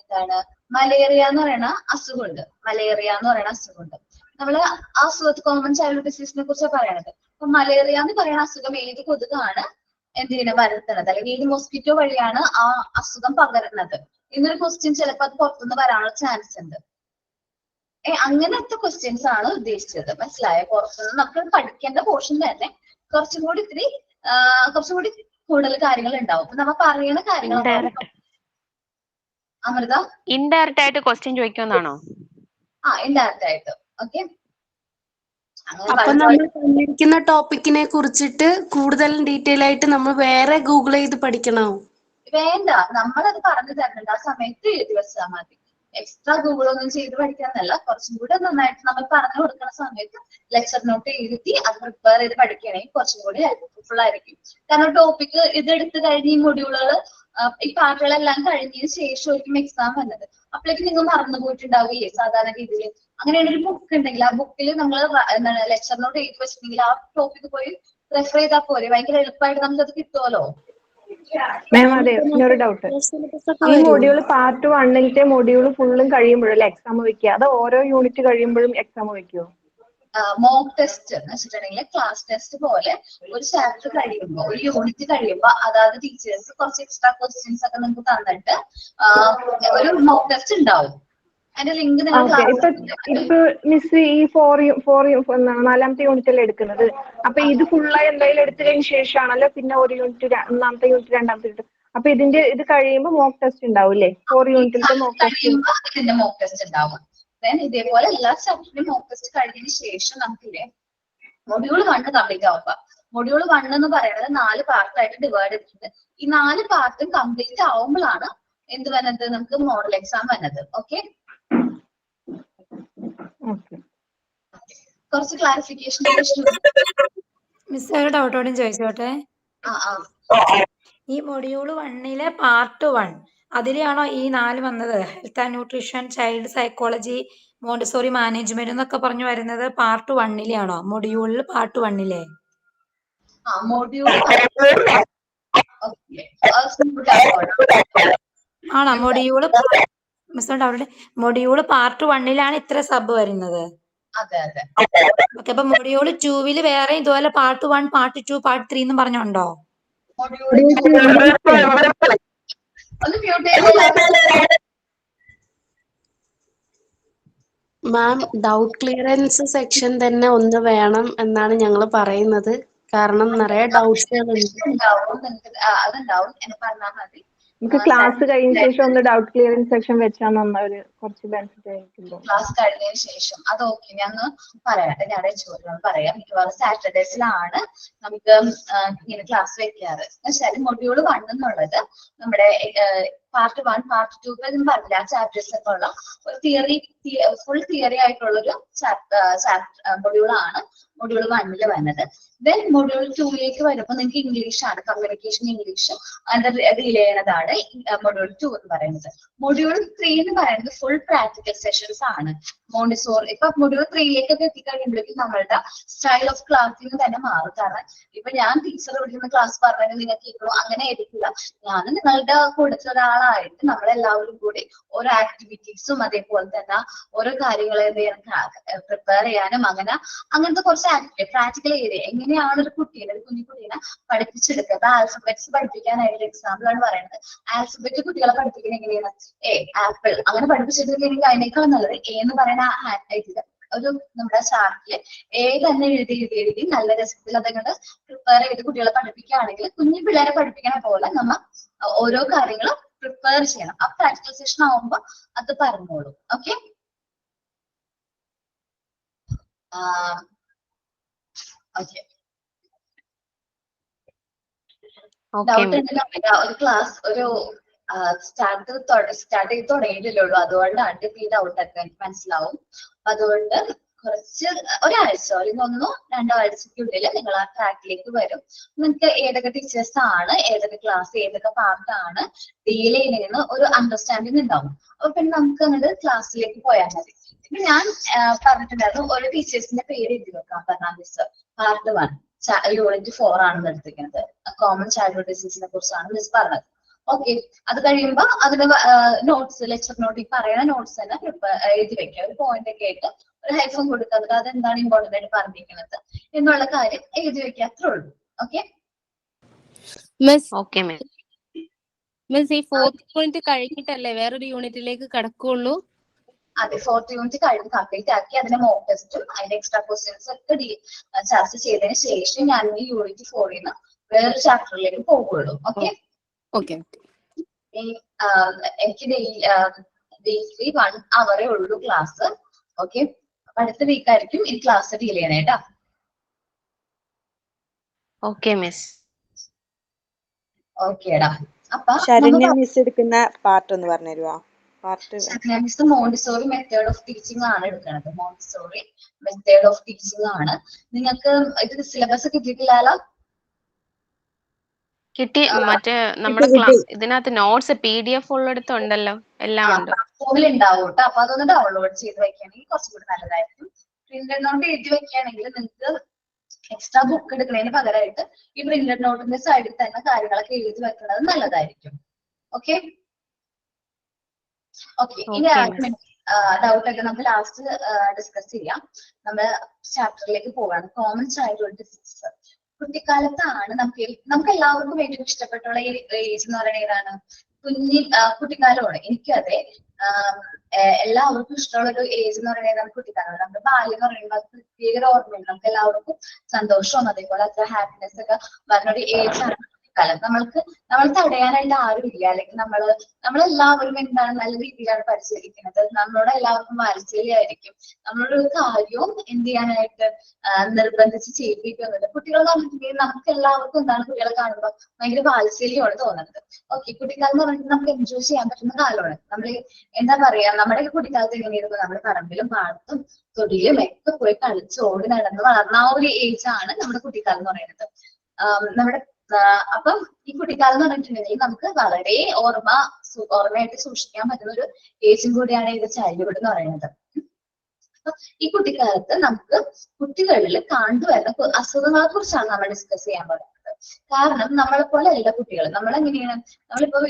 എന്താണ് മലേറിയ എന്ന് പറയുന്ന അസുഖമുണ്ട്. മലേറിയ എന്ന് പറയുന്ന അസുഖമുണ്ട്. നമ്മള് ആ അസുഖത്ത് കോമൺ ചൈൽഡ് ഡിസീസിനെ കുറിച്ച് പറയണത്. അപ്പൊ മലേറിയ എന്ന് പറയുന്ന അസുഖം ഏത് കൊതുകാണ് എന്തിനെ വരുത്തുന്നത്, അല്ലെങ്കിൽ ഏത് മോസ്കിറ്റോ വഴിയാണ് ആ അസുഖം പകരുന്നത് എന്നൊരു ക്വസ്റ്റ്യൻ ചിലപ്പോൾ അത് പുറത്തുനിന്ന് വരാനുള്ള ചാൻസ് ഉണ്ട്. അങ്ങനത്തെ ക്വസ്റ്റ്യൻസ് ആണ് ഉദ്ദേശിച്ചത്. മനസ്സിലായോ? പുറത്തുനിന്ന് നമുക്ക് പഠിക്കേണ്ട പോർഷൻ തന്നെ കുറച്ചും കൂടി കൂടുതൽ കാര്യങ്ങൾ ഉണ്ടാവും. അപ്പൊ നമ്മൾ പറയുന്ന കാര്യങ്ങൾ അമൃത ഇൻഡയറക്റ്റ് ആയിട്ട് ക്വസ്റ്റ്യൻ ചോദിക്കുമെന്നാണോ? ഇൻഡയറക്റ്റ് ആയിട്ട്. ഓക്കെ, അപ്പൊ നമ്മൾ തന്നിരിക്കുന്ന ടോപ്പിക്കിനെ കുറിച്ചിട്ട് കൂടുതൽ ഡീറ്റെയിൽ ആയിട്ട് നമ്മൾ വേറെ ഗൂഗിൾ ചെയ്ത് പഠിക്കണോ? വേണ്ട, നമ്മളത് പറഞ്ഞു തരുന്നുണ്ട്. ആ സമയത്ത് എഴുതി വെച്ചാൽ മതി. എക്സ്ട്രാ ഗൂഗിൾ ഒന്നും ചെയ്ത് പഠിക്കാന്നല്ല, കുറച്ചും കൂടെ നന്നായിട്ട് നമ്മൾ പറഞ്ഞു കൊടുക്കുന്ന സമയത്ത് ലെക്ചർ നോട്ട് എഴുതി അത് പ്രിപ്പയർ ചെയ്ത് പഠിക്കുകയാണെങ്കിൽ കുറച്ചും കൂടി ഹെൽപ്ഫുൾ ആയിരിക്കും. കാരണം ടോപ്പിക് ഇതെടുത്ത് കഴിഞ്ഞ് ഈ മൊഡ്യൂളുകൾ ഈ പാർട്ടുകളെല്ലാം കഴിഞ്ഞതിന് ശേഷമായിരിക്കും എക്സാം വന്നത്. അപ്പോഴേക്കും നിങ്ങൾ മറന്നു പോയിട്ടുണ്ടാവില്ലേ സാധാരണ രീതിയിൽ. അങ്ങനെയാണ് ഒരു ബുക്ക് ഉണ്ടെങ്കിൽ ആ ബുക്കിൽ നമ്മൾ എന്താണ് ലെക്ചർ നോട്ട് എഴുതി വെച്ചിട്ടുണ്ടെങ്കിൽ ആ ടോപ്പിക് പോയി റെഫർ ചെയ്താൽ പോരെ, ഭയങ്കര എളുപ്പമായിട്ട് നമുക്കത് കിട്ടുമല്ലോ. മാം, അതെ, ഒരു ഡൗട്ട്. ഈ മൊഡ്യൂൾ പാർട്ട് 1ത്തെ മൊഡ്യൂൾ ഫുള്ളും കഴിയുമ്പോഴല്ലേ എക്സാം വെക്കുക? അത് ഓരോ യൂണിറ്റ് കഴിയുമ്പോഴും എക്സാം വെക്കുമോ? മോക്ക് ടെസ്റ്റ് എന്ന് വെച്ചിട്ടുണ്ടെങ്കിൽ ക്ലാസ് ടെസ്റ്റ് പോലെ ഒരു ചാപ്റ്റർ കഴിയുമ്പോൾ, ഒരു യൂണിറ്റ് കഴിയുമ്പോൾ അതായത് ടീച്ചേഴ്സ് കുറച്ച് എക്സ്ട്രാ ക്വസ്റ്റ്യൻസ് ഒക്കെ നിങ്ങൾക്ക് തന്നിട്ട് ഒരു മോക്ക് ടെസ്റ്റ് ഉണ്ടാവും. അതിന്റെ ലിങ്ക് ഇപ്പൊ മിസ് ഈ 4ാമത്തെ യൂണിറ്റല്ലേ എടുക്കുന്നത്? അപ്പൊ ഇത് ഫുള്ളായി എന്തായാലും എടുത്തതിന് ശേഷമാണല്ലോ പിന്നെ ഒരു യൂണിറ്റ്, 1ാമത്തെ യൂണിറ്റ്, 2ാമത്തെ യൂണിറ്റ്. അപ്പൊ ഇത് കഴിയുമ്പോൾ മോക്ക് ടെസ്റ്റ് ഉണ്ടാവില്ലേ? 4 യൂണിറ്റിലത്തെ മോക്ക് ടെസ്റ്റ് ഉണ്ടാവും. ഇതേപോലെ എല്ലാ ചാപ്റ്ററിനും മോക്ക് ടെസ്റ്റ് കഴിഞ്ഞതിന് ശേഷം നമുക്കില്ലേ മൊഡ്യൂൾ 1 കംപ്ലീറ്റ് ആവുക. മൊഡ്യൂൾ 1 എന്ന് പറയുന്നത് 4 പാർട്ടായിട്ട് ഡിവൈഡ് ചെയ്തിട്ടുണ്ട്. ഈ 4 പാർട്ടും കംപ്ലീറ്റ് ആവുമ്പോഴാണ് എന്ത് വന്നത്, നമുക്ക് മോഡൽ എക്സാം വന്നത്. ഓക്കെ, കുറച്ച് ക്ലാരിഫിക്കേഷൻ മിസ് ഒരു ഡൗട്ടോടും ചോദിച്ചോട്ടെ? ഈ മൊഡ്യൂൾ 1 പാർട്ട് 1 അതിലാണോ ഈ 4 വന്നത്? Health and nutrition, child psychology, Montessori management എന്നൊക്കെ പറഞ്ഞു വരുന്നത് പാർട്ട് 1 മൊഡ്യൂളിൽ പാർട്ട് 1 മൊഡ്യൂൾ ആണോ? മൊഡ്യൂള് പാർട്ട് 1 ഇത്ര സബ് വരുന്നത്. അതെ അതെ. ഓക്കെ, അപ്പൊ മൊഡ്യൂൾ 2 വേറെ ഇതുപോലെ പാർട്ട് 1, പാർട്ട് 2, പാർട്ട് 3 എന്നും പറഞ്ഞുണ്ടോ? മാം, ഡൗട്ട് ക്ലിയറൻസ് സെക്ഷൻ തന്നെ ഒന്ന് വേണം എന്നാണ് ഞങ്ങൾ പറയുന്നത്. കാരണം നിറയെ ഡൗട്ട്സുകളുണ്ട്. അതുണ്ടാവും എന്ന് പറഞ്ഞാൽ മതി. നമുക്ക് ക്ലാസ് കഴിഞ്ഞ ശേഷം ഒന്ന് ഡൗട്ട് ക്ലിയറിംഗ് സെക്ഷൻ വെച്ചാൽ നന്നായി, കുറച്ച് ബെനിഫിറ്റ് ആയിരിക്കും. ക്ലാസ് കഴിഞ്ഞതിന് ശേഷം അത് ഓക്കെ, ഞാൻ പറയാട്ടെ. ഞാനേ ചോദ്യം പറയാം. മിക്കവാറും സാറ്റർഡേസിലാണ് നമുക്ക് ഇങ്ങനെ ക്ലാസ് വെക്കാറ്. എന്നുവെച്ചാൽ മൊഡ്യൂൾ 1 എന്നുള്ളത് നമ്മുടെ പാർട്ട് 1, പാർട്ട് 2 എന്ന് പറഞ്ഞില്ല, ആ ചാപ്റ്റേഴ്സിലൊക്കെ ഉള്ള ഒരു തിയറി, ഫുൾ തിയറി ആയിട്ടുള്ളൊരു മൊഡ്യൂളാണ് മൊഡ്യൂൾ 1 വന്നത്. ദെൻ മൊഡ്യൂൾ 2 വരുമ്പോൾ നിങ്ങൾക്ക് ഇംഗ്ലീഷ് ആണ്, കമ്മ്യൂണിക്കേഷൻ ഇംഗ്ലീഷ് അത് ഡീൽ ചെയ്യണതാണ് മൊഡ്യൂൾ 2 എന്ന് പറയുന്നത്. മൊഡ്യൂൾ 3 എന്ന് പറയുന്നത് ഫുൾ പ്രാക്ടിക്കൽ സെഷൻസ് ആണ്. മോണ്ടിസോറി ഇപ്പൊ മൊഡ്യൂൾ 3 എത്തിക്കഴിയുമ്പോഴേക്കും നമ്മളുടെ സ്റ്റൈൽ ഓഫ് ക്ലാസ്സിന് തന്നെ മാറും. കാരണം ഇപ്പൊ ഞാൻ ടീച്ചർ വിളിക്കുന്ന ക്ലാസ് പറഞ്ഞാൽ നിങ്ങൾക്ക് കേൾക്കണോ അങ്ങനെ ആയിരിക്കില്ല. ഞാൻ നിങ്ങളുടെ കൂട്ടത്തിൽ ഒരാളായിട്ട് നമ്മളെല്ലാവരും കൂടി ഓരോ ആക്ടിവിറ്റീസും അതേപോലെ തന്നെ ഓരോ കാര്യങ്ങളെ പ്രിപ്പയർ ചെയ്യാനും അങ്ങനത്തെ കുറച്ച് പ്രാക്ടിക്കൽ ഏരിയ എങ്ങനെയാണ് ഒരു കുഞ്ഞു കുട്ടീനെ പഠിപ്പിച്ചെടുക്കുക. ഇപ്പൊ ആൽഫബറ്റ്സ് പഠിപ്പിക്കാനായിട്ട് എക്സാമ്പിൾ ആണ് പറയുന്നത്. ആൽഫബറ്റ് കുട്ടികളെ പഠിപ്പിക്കുന്നത് എങ്ങനെയാണ്? ആപ്പിൾ അങ്ങനെ പഠിപ്പിച്ചിട്ടുണ്ടെങ്കിൽ അതിനേക്കാൾ നല്ലത് എന്ന് പറയുന്ന ഇതില് ഒരു നമ്മുടെ ചാർട്ടില് തന്നെ എഴുതി നല്ല രസത്തിൽ അതങ്ങോട്ട് പ്രിപ്പയർ ചെയ്ത് കുട്ടികളെ പഠിപ്പിക്കുകയാണെങ്കിൽ കുഞ്ഞു പിള്ളേരെ പഠിപ്പിക്കണ പോലെ നമ്മ ഓരോ കാര്യങ്ങളും പ്രിപ്പയർ ചെയ്യണം. ആ പ്രാക്ടിക്കൽ സെഷൻ ആവുമ്പോ അത് പറഞ്ഞോളൂ. Okay, okay. ഡൗട്ട് ഉണ്ടെങ്കിൽ ഒരു ക്ലാസ് സ്റ്റാർട്ട് ചെയ്ത് തുടങ്ങിയിട്ടില്ലുള്ളൂ. അതുകൊണ്ടാണ് ഇപ്പൊ ഈ ഡൗട്ടൊക്കെ എനിക്ക് മനസ്സിലാവും. അതുകൊണ്ട് കുറച്ച് ഒരാഴ്ച അല്ലെങ്കിൽ 1-2 ആഴ്ചക്കുള്ളിൽ നിങ്ങൾ ആ ട്രാക്കിലേക്ക് വരും. നിങ്ങൾക്ക് ഏതൊക്കെ ടീച്ചേഴ്സ് ആണ്, ഏതൊക്കെ ക്ലാസ്, ഏതൊക്കെ പാർട്ടാണ് ഡീൽ ചെയ്യുന്നതെന്ന് ഒരു അണ്ടർസ്റ്റാൻഡിങ് ഉണ്ടാവും. അപ്പൊ പിന്നെ നമുക്ക് അങ്ങോട്ട് ക്ലാസ്സിലേക്ക് പോയാൽ മതി. ഇപ്പൊ ഞാൻ പറഞ്ഞിട്ടുണ്ടായിരുന്നു ഒരു ടീച്ചേഴ്സിന്റെ പേര് എഴുതി വെക്കാം. ഫെർണാണ്ടസ് പാർട്ട് 1 യൂണിറ്റ് 4 ആണെന്ന് എടുത്തിരിക്കുന്നത്. കോമൺ ചൈൽഡ്ഹുഡ് ഡിസീസിനെ കുറിച്ചാണ് മിസ് പറഞ്ഞത്. ഓക്കെ, അത് കഴിയുമ്പോ അതിന് നോട്ട്സ്, ലെക്ചർ നോട്ട്, ഈ പറയുന്ന നോട്ട്സ് തന്നെ എഴുതി വെക്കുക. ഒരു പോയിന്റ് ഒക്കെ ആയിട്ട് ഒരു ഹൈഫും കൊടുക്കുന്നത്, അതെന്താണ് ഇമ്പോർട്ടന്റ് ആയിട്ട് പറഞ്ഞിരിക്കുന്നത് എന്നുള്ള കാര്യം എഴുതി വെക്കുക. അത്രേ ഉള്ളൂ. ഓക്കെ മിസ്, ഈ 4th യൂണിറ്റ് കഴിഞ്ഞിട്ടല്ലേ വേറൊരു യൂണിറ്റിലേക്ക് കടക്കുള്ളൂ? അതെ, 4th യൂണിറ്റ് കഴിഞ്ഞ് കംപ്ലീറ്റ് ആക്കി അതിന്റെ മോക്ക് ടെസ്റ്റും അതിന്റെ എക്സ്ട്രാ ക്വസ്റ്റ്യൻസ് ഒക്കെ ചർച്ച ചെയ്തതിന് ശേഷം ഞാൻ ഈ യൂണിറ്റ് 4 വേറൊരു ചാപ്റ്ററിലേക്ക് പോകുള്ളൂ. ഓക്കെ, എനിക്ക് വീക്ക്ലി 1 hour ഉള്ളൂ ക്ലാസ്. ഓക്കെ, അടുത്ത വീക്ക് ആയിരിക്കും ഈ ക്ലാസ് ഡീൽ ചെയ്യാനായിട്ടാ. Okay miss. ഓക്കേടാ. അപ്പൊ ശരണ്യ മിസ് എടുക്കുന്ന പാർട്ട് ഒന്ന് പറഞ്ഞു തരുമോ? Saranya miss Montessori method of teaching ആണ് എടുക്കുന്നത്. മോണ്ടിസോറി മെത്തേഡ് ഓഫ് ടീച്ചിങ് ആണ്. നിങ്ങൾക്ക് ഇത് സിലബസ് കിട്ടിയിട്ടില്ലല്ലോ? കിട്ടി. മറ്റേ നമ്മുടെ ഇതിനകത്ത് നോട്ട്സ് PDF ഉള്ളിടത്തുണ്ടല്ലോ, എല്ലാം ഉണ്ട്. ഉണ്ടാവും കേട്ടോ. അപ്പൊ അതൊന്ന് ഡൗൺലോഡ് ചെയ്ത് വെക്കുകയാണെങ്കിൽ കുറച്ചും കൂടി നല്ലതായിരിക്കും. പ്രിന്റഡ് നോട്ട് എഴുതി വെക്കുകയാണെങ്കിൽ നിങ്ങൾക്ക് എക്സ്ട്രാ ബുക്ക് എടുക്കുന്നതിന് പകരമായിട്ട് ഈ പ്രിന്റഡ് നോട്ടിന്റെ സൈഡിൽ തന്നെ കാര്യങ്ങളൊക്കെ എഴുതി വെക്കുന്നത് നല്ലതായിരിക്കും. ഓക്കെ ഓക്കെ, ഇനി ഡൗട്ട് ഒക്കെ നമുക്ക് ലാസ്റ്റ് ഡിസ്കസ് ചെയ്യാം. നമ്മൾ ചാപ്റ്ററിലേക്ക് പോവാണ്. Common childhood diseases. കുട്ടിക്കാലത്താണ് നമുക്ക് എല്ലാവർക്കും ഏറ്റവും ഇഷ്ടപ്പെട്ടുള്ള ഏജ് എന്ന് പറയുന്നത് ഏതാണ്? കുട്ടിക്കാലമാണ്. എനിക്കും അതെ, എല്ലാവർക്കും ഇഷ്ടമുള്ള ഒരു ഏജ് എന്ന് പറയുന്നത് കുട്ടിക്കാലമാണ്. നമ്മുടെ ബാല്യം എന്ന് പറയുമ്പോൾ അത് പ്രത്യേക ഓർമ്മയുണ്ട്. നമുക്ക് എല്ലാവർക്കും സന്തോഷവും അതേപോലെ അത്ര ഹാപ്പിനെസ് ഒക്കെ വരുന്ന ഒരു ഏജ് ആണ് കുട്ടിക്കാലം. നമ്മൾ തടയാനായിട്ട് ആരും ഇല്ല. അല്ലെങ്കിൽ നമ്മളെല്ലാവരും എന്താണ് നല്ല രീതിയിലാണ് പരിശീലിക്കുന്നത്. നമ്മളോട് എല്ലാവർക്കും വാത്സല്യമായിരിക്കും. നമ്മളൊരു കാര്യവും എന്ത് ചെയ്യാനായിട്ട് നിർബന്ധിച്ച് ചെയ്യിപ്പിക്കുന്നില്ല. കുട്ടികളെ പറഞ്ഞിട്ടുണ്ടെങ്കിൽ നമുക്ക് എല്ലാവർക്കും എന്താണ് കുട്ടികളെ കാണുമ്പോൾ ഭയങ്കര വാത്സല്യമാണ് തോന്നുന്നത്. ഓക്കെ, കുട്ടിക്കാലം എന്ന് പറഞ്ഞിട്ട് നമുക്ക് എൻജോയ് ചെയ്യാൻ പറ്റുന്ന കാലമാണ്. നമ്മൾ എന്താ പറയാ, നമ്മുടെ കുട്ടിക്കാലത്ത് എങ്ങനെയായിരുന്നു? നമ്മുടെ പറമ്പിലും പാടത്തും തൊടിയിലും ഒക്കെ പോയി കളിച്ച് ഓടി നടന്ന് വളർന്ന ആ ഒരു ഏജ് ആണ് നമ്മുടെ കുട്ടിക്കാലം എന്ന് പറയുന്നത്. നമ്മുടെ അപ്പം ഈ കുട്ടിക്കാലം എന്ന് പറഞ്ഞിട്ടുണ്ടെങ്കിൽ നമുക്ക് വളരെ ഓർമ്മയായിട്ട് സൂക്ഷിക്കാൻ പറ്റുന്ന ഒരു ഏജും കൂടിയാണ് ഇത് ചൈൽഡ്ഹുഡ് എന്ന് പറയുന്നത്. ഈ കുട്ടിക്കാലത്ത് നമുക്ക് കുട്ടികളിൽ കണ്ടുവരുന്ന അസുഖങ്ങളെ കുറിച്ചാണ് നമ്മൾ ഡിസ്കസ് ചെയ്യാൻ പറയുന്നത്. കാരണം നമ്മളെ പോലെ അല്ല കുട്ടികൾ. നമ്മളെങ്ങനെയാണ്, നമ്മളിപ്പോ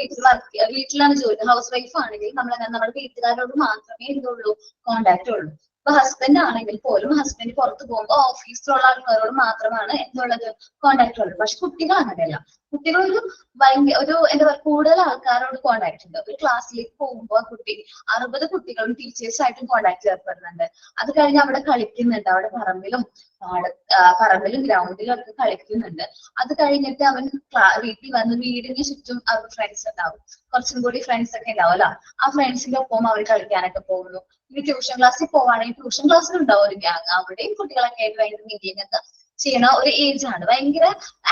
വീട്ടിലാണ് ജോലി, ഹൗസ് വൈഫ് ആണെങ്കിൽ നമ്മുടെ വീട്ടുകാരോട് മാത്രമേ എന്തുള്ളൂ കോണ്ടാക്ട് ഉള്ളൂ. ഇപ്പൊ ഹസ്ബൻഡ് ആണെങ്കിൽ പോലും ഹസ്ബൻഡ് പുറത്ത് പോകുമ്പോൾ ഓഫീസിലുള്ള ആൾക്കാരോട് മാത്രമാണ് എന്തുള്ളത് കോണ്ടാക്ട് ഉള്ളത്. പക്ഷെ കുട്ടികൾ അങ്ങനെയല്ല. കുട്ടികൾ ഒരു എന്താ പറയുക കൂടുതൽ ആൾക്കാരോട് കോണ്ടാക്ട് ഉണ്ട്. ഒരു ക്ലാസ്സിലേക്ക് പോകുമ്പോൾ കുട്ടി 60 കുട്ടികളും ടീച്ചേഴ്സായിട്ടും കോണ്ടാക്ട് ഏർപ്പെടുന്നുണ്ട്. അത് കഴിഞ്ഞ് അവിടെ കളിക്കുന്നുണ്ട്, അവിടെ പറമ്പിലും ഗ്രൗണ്ടിലും ഒക്കെ കളിക്കുന്നുണ്ട്. അത് കഴിഞ്ഞിട്ട് അവൻ വീട്ടിൽ വന്ന് വീടിന് ചുറ്റും അവർക്ക് ഫ്രണ്ട്സ് ഉണ്ടാവും, കുറച്ചും കൂടി ഫ്രണ്ട്സ് ഒക്കെ ഉണ്ടാവുമല്ല. ആ ഫ്രണ്ട്സിന്റെ ഒപ്പം അവർ കളിക്കാനൊക്കെ പോകുന്നു. ഇനി ട്യൂഷൻ ക്ലാസ്സിൽ പോവാണെങ്കിൽ ട്യൂഷൻ ക്ലാസ്സിൽ ഉണ്ടാവും ഒരു ഗ്യാങ്, അവിടെയും കുട്ടികളൊക്കെ ആയിട്ട് ഭയങ്കര മീറ്റിംഗ് ഒക്കെ ചെയ്യണ ഒരു ഏജ് ആണ്. ഭയങ്കര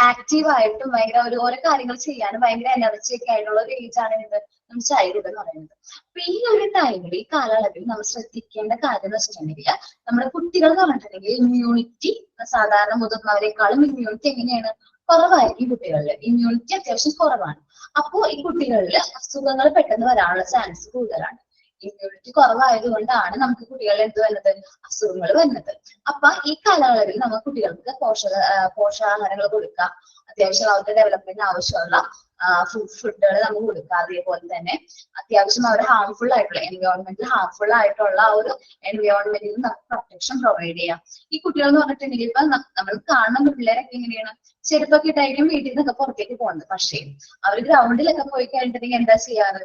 ആക്റ്റീവ് ആയിട്ടും ഭയങ്കര ഓരോ കാര്യങ്ങൾ ചെയ്യാനും ഭയങ്കര എനർജി ഒക്കെ ആയിട്ടുള്ള ഒരു ഏജ് ആണ് ഇത് നമ്മൾ ചൈൽഡ്ഹുഡ് എന്ന് പറയുന്നത്. അപ്പൊ ഈ ഒരു ടൈമിൽ, ഈ കാലയളവിൽ നമ്മൾ ശ്രദ്ധിക്കേണ്ട കാര്യം എന്ന് വെച്ചിട്ടുണ്ടെങ്കിൽ, നമ്മുടെ കുട്ടികൾ എന്ന് പറഞ്ഞിട്ടുണ്ടെങ്കിൽ ഇമ്മ്യൂണിറ്റി സാധാരണ മുതിർന്നവരെക്കാളും ഇമ്മ്യൂണിറ്റി എങ്ങനെയാണ് കുറവായിരിക്കും കുട്ടികളിൽ. ഇമ്മ്യൂണിറ്റി അത്യാവശ്യം കുറവാണ്. അപ്പോ ഈ കുട്ടികളിൽ അസുഖങ്ങൾ പെട്ടെന്ന് വരാനുള്ള ചാൻസ് കൂടുതലാണ്. ഇമ്മ്യൂണിറ്റി കുറവായതുകൊണ്ടാണ് നമുക്ക് കുട്ടികളിൽ എന്ത് വരുന്നത്, അസുഖങ്ങൾ വരുന്നത്. അപ്പൊ ഈ കാലയളവിൽ നമ്മൾ കുട്ടികൾക്ക് പോഷകാഹാരങ്ങൾ കൊടുക്കുക, അത്യാവശ്യം അവരുടെ ഡെവലപ്മെന്റിന് ആവശ്യമുള്ള ഫുഡുകൾ നമ്മൾ കൊടുക്കുക. അതേപോലെ തന്നെ അത്യാവശ്യം അവരുടെ ഹാർംഫുൾ ആയിട്ടുള്ള എൻവയോൺമെന്റിൽ ഹാർംഫുൾ ആയിട്ടുള്ള ആ ഒരു എൻവയോൺമെന്റിൽ നമുക്ക് പ്രൊട്ടക്ഷൻ പ്രൊവൈഡ് ചെയ്യാം. ഈ കുട്ടികൾ എന്ന് പറഞ്ഞിട്ടുണ്ടെങ്കിൽ ഇപ്പൊ നമ്മൾ കാണുന്ന പിള്ളേരൊക്കെ എങ്ങനെയാണ് ചെരുപ്പൊക്കെ ഇട്ടായിരിക്കും വീട്ടിൽ നിന്നൊക്കെ പുറത്തേക്ക് പോകുന്നത്. പക്ഷേ അവർ ഗ്രൗണ്ടിലൊക്കെ പോയി കഴിഞ്ഞിട്ടുണ്ടെങ്കിൽ എന്താ ചെയ്യാറ്,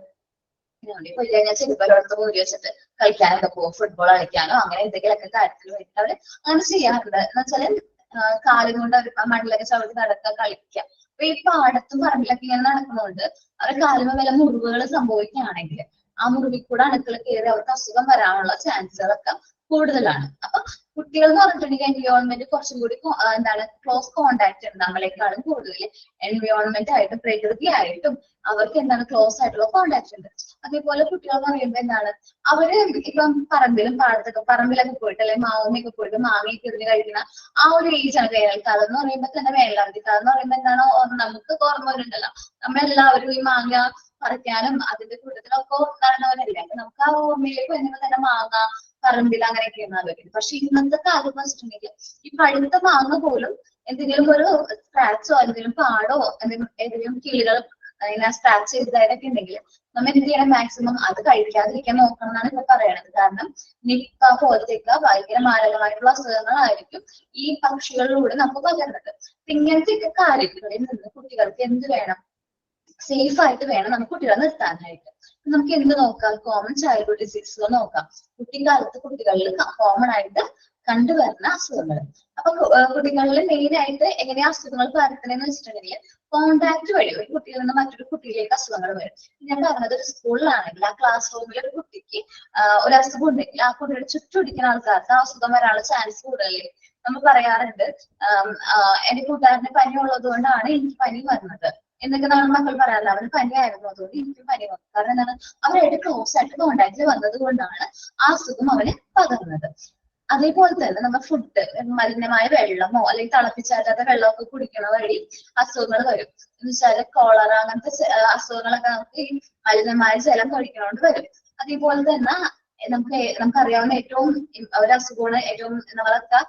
ഗ്രൗണ്ടിൽ പോയി കഴിഞ്ഞാൽ ചെരുപ്പലോടത്ത് ഊരി വെച്ചിട്ട് കളിക്കാനൊക്കെ പോകും, ഫുട്ബോൾ കളിക്കാനോ അങ്ങനെ എന്തെങ്കിലുമൊക്കെ കാര്യത്തിൽ വേണ്ടിയിട്ട് അവര് അങ്ങനെ ചെയ്യാറുണ്ട്. എന്ന് വെച്ചാല് കാലും കൊണ്ട് അവർ മണ്ണിലൊക്കെ ചവിട്ടി നടക്കുക, കളിക്കുക. അപ്പൊ ഈ പാടത്തും പറമ്പിലൊക്കെ ഇങ്ങനെ നടക്കുന്നതുകൊണ്ട് അവരുടെ കാലുമ വല്ല മുറിവുകൾ സംഭവിക്കുകയാണെങ്കിൽ ആ മുറിവിൽ കൂടെ അണുക്കൾ കയറി അവർക്ക് അസുഖം വരാനുള്ള ചാൻസുകളൊക്കെ കൂടുതലാണ്. അപ്പൊ കുട്ടികൾ എന്ന് പറഞ്ഞിട്ടുണ്ടെങ്കിൽ എൻവയോൺമെന്റ് കുറച്ചും കൂടി ക്ലോസ് കോണ്ടാക്ട് ഉണ്ട് നമ്മളെക്കാളും കൂടുതൽ എൻവയോൺമെന്റ് ആയിട്ടും പ്രകൃതിയായിട്ടും അവർക്ക് ക്ലോസ് ആയിട്ടുള്ള കോണ്ടാക്ട് ഉണ്ട്. അതേപോലെ കുട്ടികൾ എന്ന് പറയുമ്പോൾ അവര് ഇപ്പം പറമ്പിലൊക്കെ പോയിട്ട് അല്ലെങ്കിൽ മാവുമ്മയൊക്കെ പോയിട്ട് മാങ്ങയൊക്കെ എറിഞ്ഞ് കഴിക്കുന്ന ആ ഒരു ഏജ് ആണ് വേനൽക്കാലം എന്ന് പറയുമ്പോൾ തന്നെ. വേനലവധിക്കാലം എന്ന് പറയുമ്പോൾ നമുക്ക് ഓർമ്മ വരുന്നുണ്ടല്ലോ, നമ്മളെല്ലാവരും ഈ മാങ്ങ പറിക്കാനും അതിന്റെ കൂട്ടത്തിലൊക്കെ നടന്നവരല്ലേ. അപ്പൊ നമുക്ക് ആ ഓർമ്മയിലേക്ക് വരുമ്പോൾ തന്നെ മാങ്ങ പറമ്പിൽ അങ്ങനെയൊക്കെയാണ് ആലോചിക്കുന്നത്. പക്ഷെ ഇന്നത്തെ കാലം എന്ന് വെച്ചിട്ടുണ്ടെങ്കിൽ ഈ പഴുത്ത മാങ്ങ പോലും എന്തെങ്കിലും ഒരു സ്ക്രാച്ചോ എന്തെങ്കിലും പാടോ എന്തെങ്കിലും കിളികൾ ഇങ്ങനെ സ്ക്രാച്ച് ചെയ്തതായിട്ടൊക്കെ ഉണ്ടെങ്കിൽ നമ്മൾ എന്ത് ചെയ്യണം, മാക്സിമം അത് കഴിക്കാതിരിക്കാൻ നോക്കണം എന്നാണ് ഇപ്പൊ പറയണത്. കാരണം നിപ്പ പോലത്തേക്ക് ഭയങ്കര മാരകമായിട്ടുള്ള അസുഖങ്ങളായിരിക്കും ഈ പക്ഷികളിലൂടെ നമുക്ക് പകരുന്നത്. ഇങ്ങനത്തെയൊക്കെ കാര്യങ്ങളിൽ നിന്ന് കുട്ടികൾക്ക് എന്ത് വേണം, സേഫ് ആയിട്ട് വേണം നമുക്ക് കുട്ടികളെ നിർത്താനായിട്ട്. നമുക്ക് എന്ത് നോക്കാം, കോമൺ ചൈൽഡ്ഹുഡ് ഡിസീസുകൾ നോക്കാം. കുട്ടിക്കാലത്ത് കുട്ടികളിൽ കോമൺ ആയിട്ട് കണ്ടുവരുന്ന അസുഖങ്ങൾ. അപ്പൊ കുട്ടികളിൽ മെയിൻ ആയിട്ട് എങ്ങനെയാ അസുഖങ്ങൾ പരത്തണെന്ന് വെച്ചിട്ടുണ്ടെങ്കിൽ കോണ്ടാക്ട് വഴി ഒരു കുട്ടിയിൽ നിന്ന് മറ്റൊരു കുട്ടിയിലേക്ക് അസുഖങ്ങൾ വരും. ഞാൻ പറഞ്ഞത് ഒരു സ്കൂളിലാണെങ്കിൽ ആ ക്ലാസ് റൂമിൽ ഒരു കുട്ടിക്ക് ഒരു അസുഖം ഉണ്ടെങ്കിൽ ആ കുട്ടിയുടെ ചുറ്റുപിടിക്കുന്ന ആൾക്കാർക്ക് ആ അസുഖം വരാനുള്ള ചാൻസ് കൂടുതലേ. നമ്മൾ പറയാറുണ്ട് എന്റെ കൂട്ടുകാരന് പനി ഉള്ളത് കൊണ്ടാണ് എനിക്ക് പനി വരുന്നത് എന്നൊക്കെ നമ്മൾ മക്കൾ പറയാറില്ല. അവന് പനിയായിരുന്നു അതുകൊണ്ട് എനിക്കും പനി വന്നു. കാരണം എന്താണ്, അവരായിട്ട് ക്ലോസ് ആയിട്ട് കോണ്ടാക്ട് വന്നത് കൊണ്ടാണ് ആ അസുഖം അവന് പകർന്നത്. അതേപോലെ തന്നെ നമ്മൾ ഫുഡ്, മലിനമായ വെള്ളമോ അല്ലെങ്കിൽ തിളപ്പിച്ചാറ്റാത്ത വെള്ളമൊക്കെ കുടിക്കണ വഴി അസുഖങ്ങൾ വരും. എന്ന് വെച്ചാല് കോളറ അങ്ങനത്തെ അസുഖങ്ങളൊക്കെ നമുക്ക് ഈ മലിനമായ ജലം കഴിക്കണോണ്ട് വരും. അതേപോലെ തന്നെ നമുക്കറിയാവുന്ന ഏറ്റവും ഒരു അസുഖമാണ് ഏറ്റവും നമ്മളൊക്കെ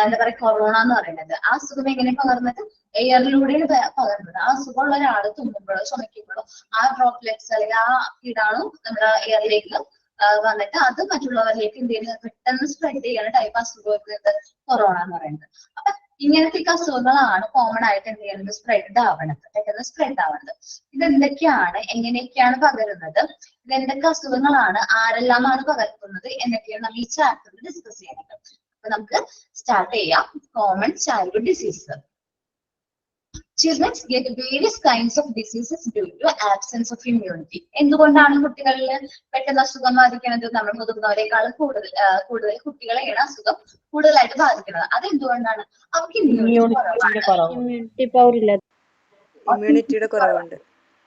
എന്താ പറയാ കൊറോണ എന്ന് പറയുന്നത്. ആ അസുഖം എങ്ങനെ പകർന്നത്, എയറിലൂടെയാണ് പകർന്നത്. ആ അസുഖമുള്ള ഒരാൾ തുമ്മുമ്പോഴോ ചുമയ്ക്കുമ്പോഴോ ആ ഡ്രോപ്ലെറ്റ്സ് അല്ലെങ്കിൽ ആ കീടാണു നമ്മുടെ എയറിലേക്ക് വന്നിട്ട് അത് മറ്റുള്ളവരിലേക്ക് എന്ത് ചെയ്യുന്നത്, പെട്ടെന്ന് സ്പ്രെഡ് ചെയ്യുന്ന ടൈപ്പ് അസുഖം കൊറോണ എന്ന് പറയുന്നത്. അപ്പൊ ഇങ്ങനത്തെ അസുഖങ്ങളാണ് കോമൺ ആയിട്ട് എന്ത് ചെയ്യുന്നത്, പെട്ടെന്ന് സ്പ്രെഡ് ആവുന്നത്. ഇതെന്തൊക്കെയാണ്, എങ്ങനെയൊക്കെയാണ് പകരുന്നത്, ഇതെന്തൊക്കെ അസുഖങ്ങളാണ്, ആരെല്ലാമാണ് പകർത്തുന്നത് എന്നൊക്കെയാണ് നമ്മൾ ഈ ചാപ്റ്ററിൽ ഡിസ്കസ് ചെയ്യുന്നത്. അപ്പൊ നമുക്ക് സ്റ്റാർട്ട് ചെയ്യാം. Common childhood disease. Children get various kinds of diseases due to absence of immunity. എന്തുകൊണ്ടാണ് കുട്ടികളിൽ പെട്ടെന്ന് അസുഖം ബാധിക്കുന്നത്? നമ്മൾ മുതിർന്നവരെക്കാളും കൂടുതൽ കുട്ടികളെയാണ് അസുഖം കൂടുതലായിട്ട് ബാധിക്കുന്നത്. അതെന്തുകൊണ്ടാണ്? അവർക്ക് ഇമ്മ്യൂണിറ്റിയുടെ കുറവുണ്ട്.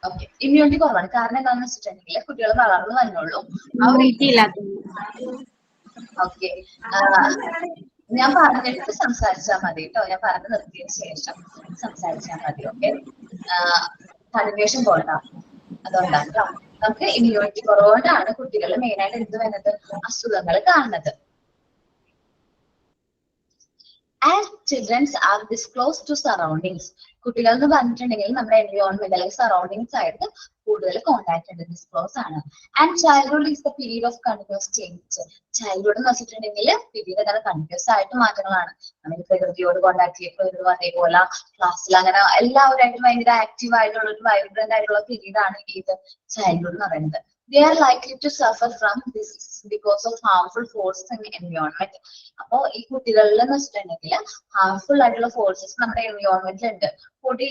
ഓക്കെ, ഇമ്മ്യൂണിറ്റി കുറവാണ്. കാരണം എന്താണെന്ന് വെച്ചിട്ടുണ്ടെങ്കിൽ കുട്ടികൾ വളർന്നു വന്നുള്ളൂ. ഓക്കെ, ഞാൻ പറഞ്ഞിട്ട് സംസാരിച്ചാൽ മതി കേട്ടോ. ഞാൻ പറഞ്ഞു നിർത്തിയതിനു ശേഷം സംസാരിച്ചാൽ മതി. ഓക്കെ, കൺവേഷൻ പോകണ്ട. അതുകൊണ്ടാണ് കേട്ടോ. നമുക്ക് ഇമ്മ്യൂണിറ്റി കുറവുകൊണ്ടാണ് കുട്ടികളിൽ മെയിൻ ആയിട്ട് എന്ത് വരുന്നത്, അസുഖങ്ങൾ കാണുന്നത്. As children are disclosed to surroundings, കുട്ടികൾ എന്ന് പറഞ്ഞിട്ടുണ്ടെങ്കിൽ നമ്മുടെ എൻവയോൺമെന്റ് അല്ലെങ്കിൽ സറൗണ്ടിങ്സ് ആയിട്ട് കൂടുതൽ കോണ്ടാക്ട് ഉണ്ട്, ഡിസ്ക്ലോസ് ആണ്. And childhood is the period of continuous change. Childhood എന്ന് വെച്ചിട്ടുണ്ടെങ്കിൽ പീരീഡ് തന്നെ കണ്ടിന്യൂസ് ആയിട്ട് മാറ്റങ്ങളാണ്. നമ്മൾ പ്രകൃതിയോട് കോണ്ടാക്ട് ചെയ്യുമ്പോൾ അതേപോലെ ക്ലാസ്സിൽ അങ്ങനെ എല്ലാവരുമായിട്ട് ഭയങ്കര ആക്റ്റീവ് ആയിട്ടുള്ള ഒരു വൈബ്രന്റ് ആയിട്ടുള്ള പീരീഡ് ആണ് ഇത് ചൈൽഡ്ഹുഡ് എന്ന് പറയുന്നത്. They are likely to suffer from disease because of harmful forces in environment. അപ്പോ ഈ കുട്ടികളിൽ എന്ന് വെച്ചിട്ടുണ്ടെങ്കിൽ ഹാർംഫുൾ ആയിട്ടുള്ള ഫോഴ്സസ് നമ്മുടെ എൻവയോൺമെന്റിൽ ഉണ്ട്. പൊടി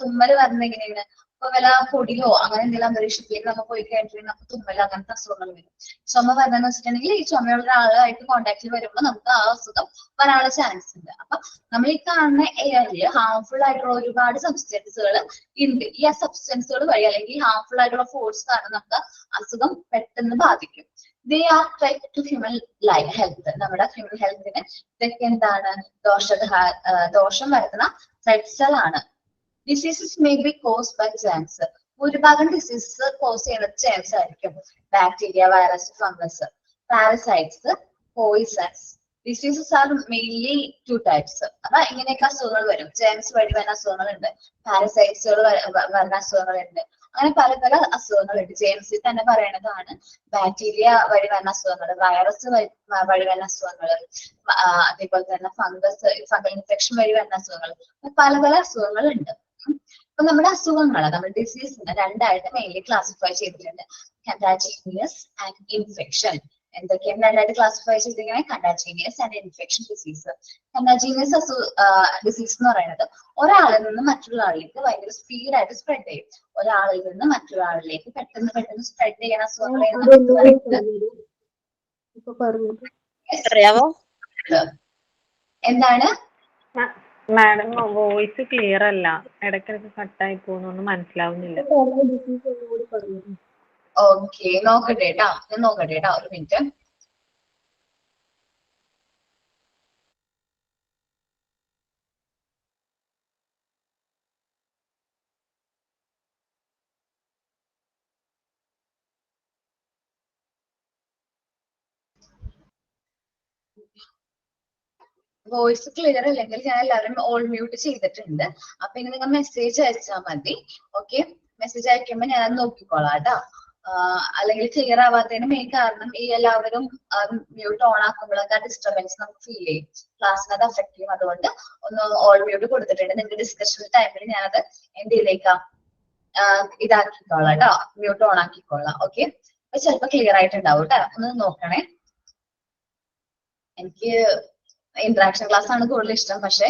തുമ്മൽ വരുന്ന എങ്ങനെയാണ്, ഇപ്പൊ വല്ല പൊടിയോ അങ്ങനെ എന്തെങ്കിലും അന്തരീക്ഷത്തിലേക്ക് നമ്മൾ പോയി കഴിഞ്ഞിട്ടുണ്ടെങ്കിൽ നമുക്ക് തുമ്മൽ അങ്ങനത്തെ അസുഖങ്ങൾ വരും. ചുമ വരുന്നതെന്ന് വെച്ചിട്ടുണ്ടെങ്കിൽ ഈ ചുമയുള്ള ഒരാളായിട്ട് കോണ്ടാക്റ്റിൽ വരുമ്പോൾ നമുക്ക് ആ അസുഖം വരാനുള്ള ചാൻസ് ഉണ്ട്. അപ്പൊ നമ്മൾ ഈ കാണുന്ന എയറിൽ ഹാർംഫുൾ ആയിട്ടുള്ള ഒരുപാട് സബ്സ്റ്റൻസുകൾ ഉണ്ട്. ഈ സബ്സ്റ്റൻസുകൾ വഴി അല്ലെങ്കിൽ ഹാർംഫുൾ ആയിട്ടുള്ള ഫോഴ്സ് കാരണം നമുക്ക് അസുഖം പെട്ടെന്ന് ബാധിക്കും. They are threat to human life health. നമ്മുടെ ഹ്യൂമൻ ഹെൽത്തിന് ഇതൊക്കെ എന്താണ്, ദോഷം വരുത്തുന്ന ത്രെറ്റ്സുകളാണ്. Diseases may be caused by germs. ഭൂരിഭാഗം ഡിസീസസ് കോസ് ചെയ്യുന്നത് ജേംസ് ആയിരിക്കും. Bacteria, virus, fungus, parasites, poisons. Diseases are mainly 2 types. അപ്പൊ ഇങ്ങനെയൊക്കെ അസുഖങ്ങൾ വരും. ജേംസ് വഴി വരുന്ന അസുഖങ്ങളുണ്ട്, പാരസൈറ്റ്സുകൾ വരുന്ന അസുഖങ്ങളുണ്ട്, അങ്ങനെ പല പല അസുഖങ്ങളുണ്ട്. ജെയിംസിൽ തന്നെ പറയണതാണ് ബാക്ടീരിയ വഴി വരുന്ന അസുഖങ്ങൾ, വൈറസ് വഴി വരുന്ന അസുഖങ്ങൾ, അതേപോലെ തന്നെ ഫംഗൽ ഇൻഫെക്ഷൻ വഴി വരുന്ന അസുഖങ്ങൾ, പല പല അസുഖങ്ങളുണ്ട്. അപ്പൊ നമ്മുടെ അസുഖങ്ങൾ, നമ്മുടെ ഡിസീസിനെ രണ്ടായിട്ട് മെയിൻലി ക്ലാസിഫൈ ചെയ്തിട്ടുണ്ട്, കണ്ടാജീനിയസ് ആൻഡ് ഇൻഫെക്ഷൻ. എന്തൊക്കെയാണ് രണ്ടായിട്ട് ക്ലാസിഫൈ ചെയ്തിരിക്കുന്നത്, കണ്ടാജീനിയസ് ആൻഡ് ഇൻഫെക്ഷൻ ഡിസീസ്. കണ്ടാജീനിയസ് ഡിസീസ് എന്ന് പറയുന്നത് ഒരാളിൽ നിന്ന് മറ്റുള്ള ആളിലേക്ക് ഭയങ്കര സ്പീഡായിട്ട് സ്പ്രെഡ് ചെയ്യും. ഒരാളിൽ നിന്ന് മറ്റൊരാളിലേക്ക് പെട്ടെന്ന് സ്പ്രെഡ് ചെയ്യുന്ന അസുഖങ്ങളെ എന്താണ് മാഡം വോയിസ് ക്ലിയർ അല്ല, ഇടയ്ക്കിടയ്ക്ക് കട്ടായി പോകുന്നൊന്നും മനസ്സിലാവുന്നില്ല. ഓക്കെ, നോക്കട്ടെ കേട്ടോ, ഞാൻ നോക്കട്ടെ കേട്ടോ, ഒരു മിനിറ്റ്. വോയിസ് ക്ലിയർ അല്ലെങ്കിൽ ഞാൻ എല്ലാവരും ഓൾ മ്യൂട്ട് ചെയ്തിട്ടുണ്ട്. അപ്പൊ ഇനി നിങ്ങൾ മെസ്സേജ് അയച്ചാൽ മതി. ഓക്കെ, മെസ്സേജ് അയക്കുമ്പോൾ ഞാൻ അത് നോക്കിക്കോളാം കേട്ടോ. അല്ലെങ്കിൽ ക്ലിയർ ആവാത്തതിന് മെയിൻ കാരണം ഈ എല്ലാവരും മ്യൂട്ട് ഓൺ ആക്കുമ്പോഴൊക്കെ ആ ഡിസ്റ്റർബൻസ് നമുക്ക് ഫീൽ ചെയ്യും, ക്ലാസ്സിന് അത് അഫക്ട് ചെയ്യും. അതുകൊണ്ട് ഒന്ന് ഓൾ മ്യൂട്ട് കൊടുത്തിട്ടുണ്ട്. നിങ്ങൾക്ക് ഡിസ്കഷൻ ടൈമിൽ ഞാനത് എന്ത് ചെയ്തേക്കാം, ഇതാക്കിക്കോളാം കേട്ടോ, മ്യൂട്ട് ഓൺ ആക്കിക്കോളാം. ഓക്കെ, അപ്പൊ ചിലപ്പോ ക്ലിയർ ആയിട്ടുണ്ടാവും കേട്ടോ, ഒന്ന് നോക്കണേ. എനിക്ക് ഇന്ററാക്ഷൻ ക്ലാസ് ആണ് കൂടുതൽ ഇഷ്ടം, പക്ഷെ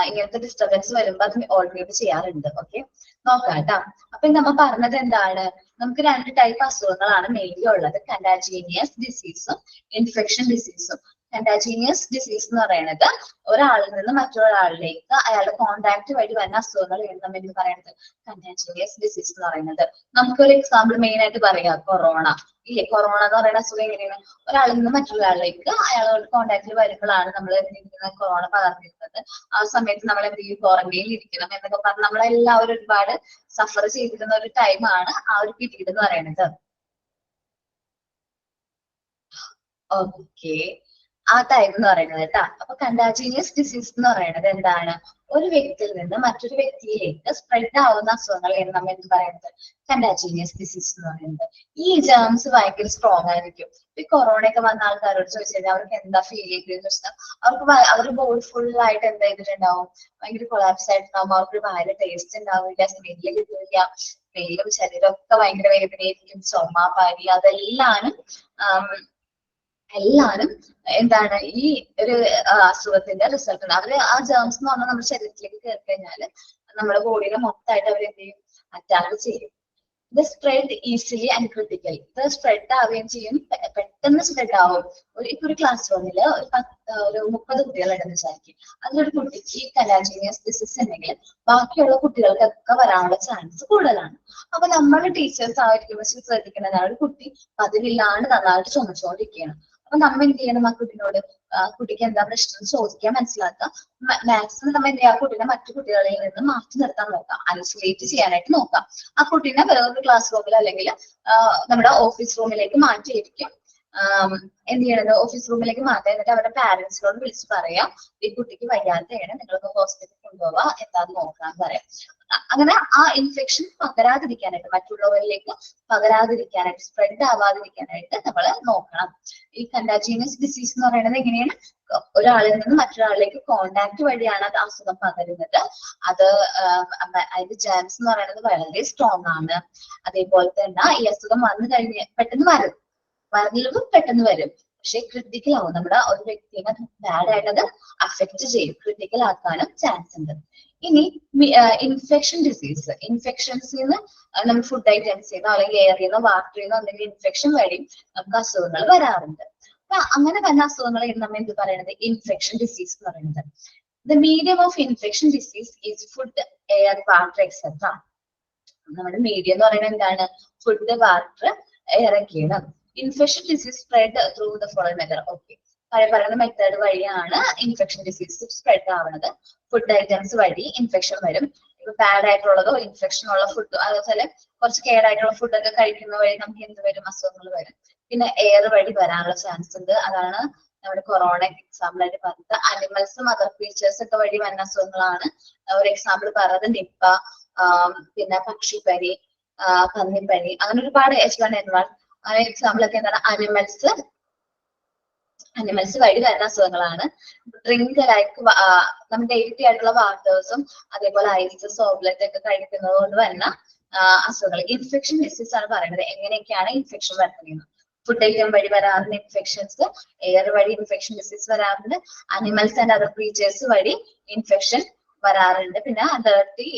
ഇങ്ങനത്തെ ഡിസ്റ്റർബൻസ് വരുമ്പോ അത് ഓൾ മ്യൂട്ട് ചെയ്യാറുണ്ട്. ഓക്കെ, നോക്കാം കേട്ടോ. അപ്പൊ നമ്മ പറഞ്ഞത് എന്താണ്, നമുക്ക് 2 ടൈപ്പ് അസുഖങ്ങളാണ് മെയിൻലി ഉള്ളത്, കണ്ടാജീനിയസ് ഡിസീസും ഇൻഫെക്ഷൻ ഡിസീസും. കണ്ടാജീനിയസ് ഡിസീസ് എന്ന് പറയുന്നത് ഒരാളിൽ നിന്ന് മറ്റൊരാളിലേക്ക് അയാളുടെ കോണ്ടാക്ട് വഴി വരുന്ന അസുഖങ്ങൾ നമ്മൾ എന്ത് പറയുന്നത്, കണ്ടാജീനിയസ് ഡിസീസ് എന്ന് പറയുന്നത്. നമുക്കൊരു എക്സാമ്പിൾ മെയിൻ ആയിട്ട് പറയാം, കൊറോണ ഇല്ലേ. കൊറോണ എന്ന് പറയുന്ന അസുഖം എങ്ങനെയാണ്, ഒരാളിൽ നിന്ന് മറ്റൊരാളിലേക്ക് അയാളുടെ കോണ്ടാക്റ്റിൽ വരുമ്പോഴാണ് നമ്മൾ കൊറോണ പകർന്നിരുന്നത്. ആ സമയത്ത് നമ്മൾ എന്ത് ചെയ്യും, ക്വാറന്റൈനിൽ ഇരിക്കണം എന്നൊക്കെ പറഞ്ഞ് നമ്മളെല്ലാവരും ഒരുപാട് സഫർ ചെയ്തിരുന്ന ഒരു ടൈമാണ് ആ ഒരു പീരീഡ് എന്ന് പറയുന്നത്. ഓക്കെ, ആ ടൈം എന്ന് പറയുന്നത് കേട്ടോ. അപ്പൊ കണ്ടാജീനിയസ് ഡിസീസ് എന്ന് പറയുന്നത് എന്താണ്, ഒരു വ്യക്തിയിൽ നിന്ന് മറ്റൊരു വ്യക്തിയിലേക്ക് സ്പ്രെഡ് ആവുന്ന അസുഖങ്ങൾ എന്ന് നമ്മൾ എന്ത് പറയുന്നത്, കണ്ടാജീനിയസ് ഡിസീസ് എന്ന് പറയുന്നത്. ഈ ജേംസ് ഭയങ്കര സ്ട്രോങ് ആയിരിക്കും. ഈ കൊറോണ ഒക്കെ വന്ന ആൾക്കാരോട് ചോദിച്ചു കഴിഞ്ഞാൽ അവർക്ക് എന്താ ഫീൽ ചെയ്തതെന്ന് വെച്ചാൽ അവർ ബോഡി ഫുൾ ആയിട്ട് എന്താ ചെയ്തിട്ടുണ്ടാവും, ഭയങ്കര കൊളാപ്സ് ആയിട്ടുണ്ടാവും. അവർക്ക് ഭയങ്കര ടേസ്റ്റ് ഉണ്ടാവില്ല, സ്മെല്ല് കിട്ടില്ല, പേരും ശരീരമൊക്കെ ഭയങ്കര വേദനയായിരിക്കും, ചുമ, പനി, അതെല്ലാനും എന്താണ് ഈ ഒരു അസുഖത്തിന്റെ റിസൾട്ട് ഉണ്ട്. അവര് ആ ജേംസ് എന്ന് പറഞ്ഞാൽ നമ്മുടെ ശരീരത്തിലേക്ക് കയറി കഴിഞ്ഞാല് നമ്മുടെ ബോഡിയിലെ മൊത്തമായിട്ട് അവർ എന്ത് ചെയ്യും, അറ്റാക്ക് ചെയ്യും. ഇത് സ്പ്രെഡ് ഈസിലി ആൻഡ് ക്രിട്ടിക്കലി. ഇത് സ്പ്രെഡ് ആവുകയും ചെയ്യും, പെട്ടെന്ന് സ്പ്രെഡ് ആവും. ഇപ്പൊ ഒരു ക്ലാസ് റൂമില് ഒരു 30 കുട്ടികളുണ്ടെന്ന് വിചാരിക്കും. അതിലൊരു കുട്ടിക്ക് കണ്ടാജീനിയസ് ഡിസീസ് ഉണ്ടെങ്കിൽ ബാക്കിയുള്ള കുട്ടികൾക്കൊക്കെ വരാനുള്ള ചാൻസ് കൂടുതലാണ്. അപ്പൊ നമ്മുടെ ടീച്ചേഴ്സ് ആയിരിക്കും ശ്രദ്ധിക്കേണ്ടതാണ്, ഒരു കുട്ടി പതിവില്ലാണ്ട് നന്നായിട്ട് ചുമച്ചുകൊണ്ടിരിക്കുകയാണ്, അപ്പൊ നമ്മ എന്ത് ചെയ്യണം, ആ കുട്ടിനോട് കുട്ടിക്ക് എന്താ പ്രശ്നം ചോദിക്കാൻ, മനസ്സിലാക്കുക. മാക്സിമം നമ്മൾ എന്ത് ചെയ്യുക, ആ കുട്ടീനെ മറ്റു കുട്ടികളിൽ നിന്ന് മാറ്റി നിർത്താൻ നോക്കാം, ഐസൊലേറ്റ് ചെയ്യാനായിട്ട് നോക്കാം. ആ കുട്ടീനെ വേറൊരു ക്ലാസ് റൂമിൽ അല്ലെങ്കിൽ നമ്മുടെ ഓഫീസ് റൂമിലേക്ക് മാറ്റിയിരിക്കും. എന്ത് ചെയ്യണത്, ഓഫീസ് റൂമിലേക്ക് മാറ്റാൻ, എന്നിട്ട് അവരുടെ പാരന്റ്സിനോട് വിളിച്ച് പറയാം, ഈ കുട്ടിക്ക് വയ്യാതെയാണ്, നിങ്ങൾക്ക് ഹോസ്പിറ്റലിൽ കൊണ്ടുപോവാ, എന്താന്ന് നോക്കാൻ പറയാം. അങ്ങനെ ആ ഇൻഫെക്ഷൻ പകരാതിരിക്കാനായിട്ട്, മറ്റുള്ളവരിലേക്ക് പകരാതിരിക്കാനായിട്ട്, സ്പ്രെഡ് ആവാതിരിക്കാനായിട്ട് നമ്മൾ നോക്കണം. ഈ കണ്ടാജിയസ് ഡിസീസ് എന്ന് പറയുന്നത് എങ്ങനെയാണ്, ഒരാളിൽ നിന്ന് മറ്റൊരാളിലേക്ക് കോണ്ടാക്ട് വഴിയാണ് അത് അസുഖം പകരുന്നത്. അത് അതിന്റെ ജേംസ് എന്ന് പറയുന്നത് വളരെ സ്ട്രോങ് ആണ്. അതേപോലെ തന്നെ ഈ അസുഖം വന്നു കഴിഞ്ഞ് പെട്ടെന്ന് വരലും പെട്ടെന്ന് വരും, പക്ഷെ ക്രിട്ടിക്കൽ ആവും. നമ്മുടെ ഒരു വ്യക്തിനെ ബാഡ് ആയിട്ട് അത് അഫക്ട് ചെയ്യും, ക്രിട്ടിക്കൽ ആക്കാനും ചാൻസ് ഉണ്ട്. ഇനി ഇൻഫെക്ഷൻ ഡിസീസ്, ഇൻഫെക്ഷൻസിൽ നിന്ന് നമ്മൾ ഫുഡ് ഐറ്റംസിൽ നിന്നോ അല്ലെങ്കിൽ എയറിൽ നിന്നോ വാട്ടറിൽ നിന്നോ എന്തെങ്കിലും ഇൻഫെക്ഷൻ വഴി നമുക്ക് അസുഖങ്ങൾ വരാറുണ്ട്. അപ്പൊ അങ്ങനെ വന്ന അസുഖങ്ങളെ നമ്മൾ എന്ത് പറയുന്നത്, ഇൻഫെക്ഷൻ ഡിസീസ് എന്ന് പറയുന്നത്. The medium of infection disease is food, air, water etcetera. നമ്മുടെ മീഡിയം എന്ന് പറയുന്നത് എന്താണ്, ഫുഡ്, വാട്ടർ, എയർ ഒക്കെയാണ്. Infection disease spread through the following method. Okay, പറയുന്ന മെത്തേഡ് വഴിയാണ് ഇൻഫെക്ഷൻ ഡിസീസ് സ്പ്രെഡ് ആവുന്നത്. ഫുഡ് ഐറ്റംസ് വഴി ഇൻഫെക്ഷൻ വരും. ഇപ്പൊ ബാഡ് ആയിട്ടുള്ളതോ ഇൻഫെക്ഷൻ ഉള്ള ഫുഡ്, അതുപോലെ കുറച്ച് കേടായിട്ടുള്ള ഫുഡൊക്കെ കഴിക്കുന്ന വഴി നമുക്ക് എന്ത് വരും, അസുഖങ്ങൾ വരും. പിന്നെ എയർ വഴി വരാനുള്ള ചാൻസ് ഉണ്ട്. അതാണ് നമ്മുടെ കൊറോണ എക്സാമ്പിൾ ആയിട്ട് പറഞ്ഞത്. അനിമൽസും അതർ ക്രീച്ചേഴ്സ് ഒക്കെ വഴി വരുന്ന അസുഖങ്ങളാണ്. ഒരു എക്സാമ്പിൾ പറഞ്ഞത് നിപ്പ, പിന്നെ പക്ഷിപ്പനി, പന്നിപ്പനി, അങ്ങനെ ഒരുപാട് H1N1 അങ്ങനെ എക്സാമ്പിൾ ഒക്കെ എന്താണ്, അനിമൽസ് വഴി വരുന്ന അസുഖങ്ങളാണ്. ഡ്രിങ്ക് ലൈക്ക് നമ്മുടെ ഡെയിലി ആയിട്ടുള്ള വാട്ടേഴ്സും അതേപോലെ ഐസ്, സോബ്ലറ്റ് ഒക്കെ കഴിക്കുന്നത് കൊണ്ട് വരുന്ന അസുഖങ്ങൾ. ഇൻഫെക്ഷൻ ഡിസീസ് ആണ് പറയുന്നത്. എങ്ങനെയൊക്കെയാണ് ഇൻഫെക്ഷൻ വരുന്നത്, ഫുഡ് ഐറ്റം വഴി വരാറുണ്ട് ഇൻഫെക്ഷൻസ്, എയർ വഴി ഇൻഫെക്ഷൻ ഡിസീസ് വരാറുണ്ട്, അനിമൽസ് ആൻഡ് അതർ ക്രീച്ചേഴ്സ് വഴി ഇൻഫെക്ഷൻ വരാറുണ്ട്, പിന്നെ ഡേർട്ടി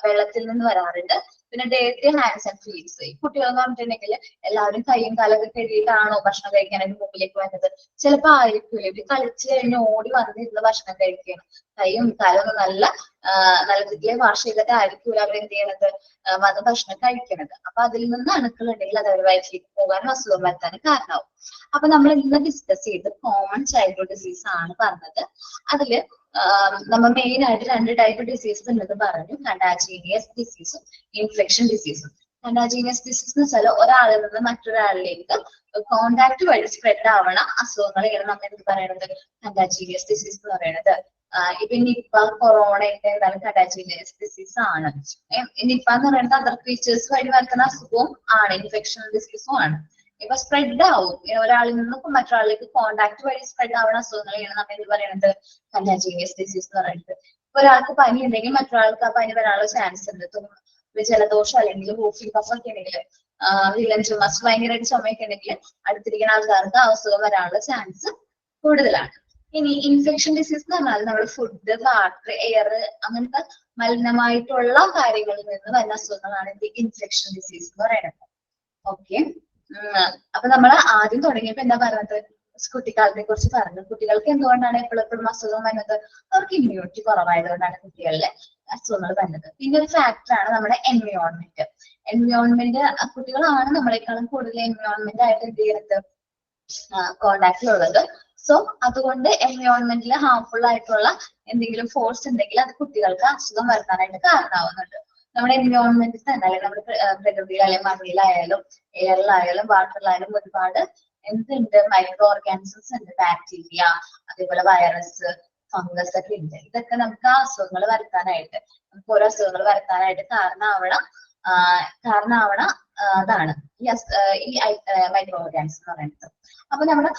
വെള്ളത്തിൽ നിന്ന് വരാറുണ്ട്, പിന്നെ ഡേർട്ടി ഹാൻഡ്സ് ആൻഡ് ഫീറ്റ്സ്. ഈ കുട്ടികൾ എന്ന് പറഞ്ഞിട്ടുണ്ടെങ്കിൽ എല്ലാവരും കൈയും കാലൊക്കെ കഴുകിയിട്ടാണോ ഭക്ഷണം കഴിക്കാനായിട്ട് മുമ്പിലേക്ക് വരുന്നത്? ചിലപ്പോ ആയിരിക്കില്ല, ഇവര് കളിച്ചു കഴിഞ്ഞ് ഓടി വന്നിരുന്ന് ഭക്ഷണം കഴിക്കുകയാണ്. കൈയും കാലൊന്നും നല്ല വൃത്തിയെ വാഷ് ചെയ്തിട്ട് ആയിരിക്കില്ല അവർ എന്ത് ചെയ്യണത്, വന്ന് ഭക്ഷണം കഴിക്കണത്. അപ്പൊ അതിൽ നിന്ന് അണുക്കൾ ഉണ്ടെങ്കിൽ അത് അവർ വയറ്റിലേക്ക് പോകാനും അസുഖം വരുത്താനും കാരണമാവും. അപ്പൊ നമ്മൾ ഇന്ന് ഡിസ്കസ് ചെയ്ത് കോമൺ ചൈൽഡ്ഹുഡ് ഡിസീസ് ആണ് പറഞ്ഞത്. അതില് നമ്മൾ മെയിൻ ആയിട്ട് 2 ടൈപ്പ് ഡിസീസസ് ഉണ്ടെന്ന് പറഞ്ഞു, കണ്ടാജീനിയസ് ഡിസീസും ഇൻഫെക്ഷൻ ഡിസീസും. കണ്ടാജീനിയസ് ഡിസീസ് എന്ന് വെച്ചാൽ ഒരാളിൽ നിന്ന് മറ്റൊരാളിലേക്ക് കോണ്ടാക്ട് വഴി സ്പ്രെഡ് ആവണ അസുഖങ്ങളെയാണ് നമ്മൾ എന്ത് പറയുന്നത്, കണ്ടാജീനിയസ് ഡിസീസ് എന്ന് പറയുന്നത്. ഇപ്പൊ നിപ്പ, കൊറോണ ഒക്കെ എന്താണ്, കണ്ടാജീനിയസ് ഡിസീസ് ആണ്. നിപ്പ എന്ന് പറയുന്നത് അതർ ക്രീച്ചേഴ്സ് വഴി വരുത്തുന്ന അസുഖവും ആണ്, ഇൻഫെക്ഷൻ ഡിസീസും ആണ്. ഇപ്പൊ സ്പ്രെഡ് ആവും, ഒരാളിൽ നിന്ന് മറ്റൊരാളിലേക്ക് കോണ്ടാക്ട് വഴി സ്പ്രെഡ് ആവുന്ന അസുഖങ്ങളെയാണ് നമ്മൾ എന്ത് പറയുന്നത്, കണ്ടാജീനിയസ് ഡിസീസ് എന്ന് പറയുന്നത്. ഇപ്പൊ ഒരാൾക്ക് പനി ഉണ്ടെങ്കിൽ മറ്റൊരാൾക്ക് ആ പനി വരാനുള്ള ചാൻസ് ഉണ്ട്. ജലദോഷം അല്ലെങ്കിൽ വൂഫിംഗ് കഫ് ഒക്കെ ഉണ്ടെങ്കിൽ, വില്ലൻ ചുമസ് ഭയങ്കരമായിട്ട് ചുമയൊക്കെ ഉണ്ടെങ്കിൽ അടുത്തിരിക്കുന്ന ആൾക്കാർക്ക് അസുഖം വരാനുള്ള ചാൻസ് കൂടുതലാണ്. ഇനി ഇൻഫെക്ഷൻ ഡിസീസ് എന്ന് പറഞ്ഞാൽ നമ്മൾ ഫുഡ്, വാട്ടർ, എയർ അങ്ങനത്തെ മലിനമായിട്ടുള്ള കാര്യങ്ങളിൽ നിന്ന് വരുന്ന അസുഖങ്ങളാണ് ഇൻഫെക്ഷൻ ഡിസീസ് എന്ന് പറയുന്നത്. ഓക്കെ, അപ്പൊ നമ്മൾ ആദ്യം തുടങ്ങിയപ്പോ എന്താ പറഞ്ഞത്, കുട്ടിക്കാലത്തെ കുറിച്ച് പറഞ്ഞു. കുട്ടികൾക്ക് എന്തുകൊണ്ടാണ് എപ്പോഴും അസുഖം വരുന്നത്, അവർക്ക് ഇമ്മ്യൂണിറ്റി കുറവായതുകൊണ്ടാണ് കുട്ടികളിലെ അസുഖങ്ങൾ വരുന്നത്. പിന്നെ ഒരു ഫാക്ടറാണ് നമ്മുടെ എൻവയോൺമെന്റ്. കുട്ടികളാണ് നമ്മളെക്കാളും കൂടുതൽ എൻവയോൺമെന്റ് ആയിട്ട് എന്ത് ചെയ്യുന്നത്, കോണ്ടാക്റ്റിലുള്ളത്. സോ അതുകൊണ്ട് എൻവയോൺമെന്റിൽ ഹാർംഫുൾ ആയിട്ടുള്ള എന്തെങ്കിലും ഫോഴ്സ് ഉണ്ടെങ്കിൽ അത് കുട്ടികൾക്ക് അസുഖം വരുത്താനായിട്ട് കാരണമാവുന്നുണ്ട്. നമ്മുടെ എൻവയോൺമെന്റിൽ തന്നെ, അല്ലെങ്കിൽ നമ്മുടെ പ്രകൃതിയിലായാലും മണ്ണിലായാലും എയറിലായാലും വാട്ടറിലായാലും ഒരുപാട് എന്തുണ്ട്, മൈക്രോ ഓർഗാനിസംസ് ഉണ്ട്, ബാക്ടീരിയ, അതേപോലെ വൈറസ്, ഫംഗസ് ഒക്കെ ഉണ്ട്. ഇതൊക്കെ നമുക്ക് അസുഖങ്ങൾ വരുത്താനായിട്ട്, നമുക്ക് ഓരോ അസുഖങ്ങൾ വരുത്താനായിട്ട് കാരണമാവണ അതാണ് ഈ മൈക്രോ ഓർഗാനിസം എന്ന് പറയുന്നത്. അപ്പൊ നമ്മുടെ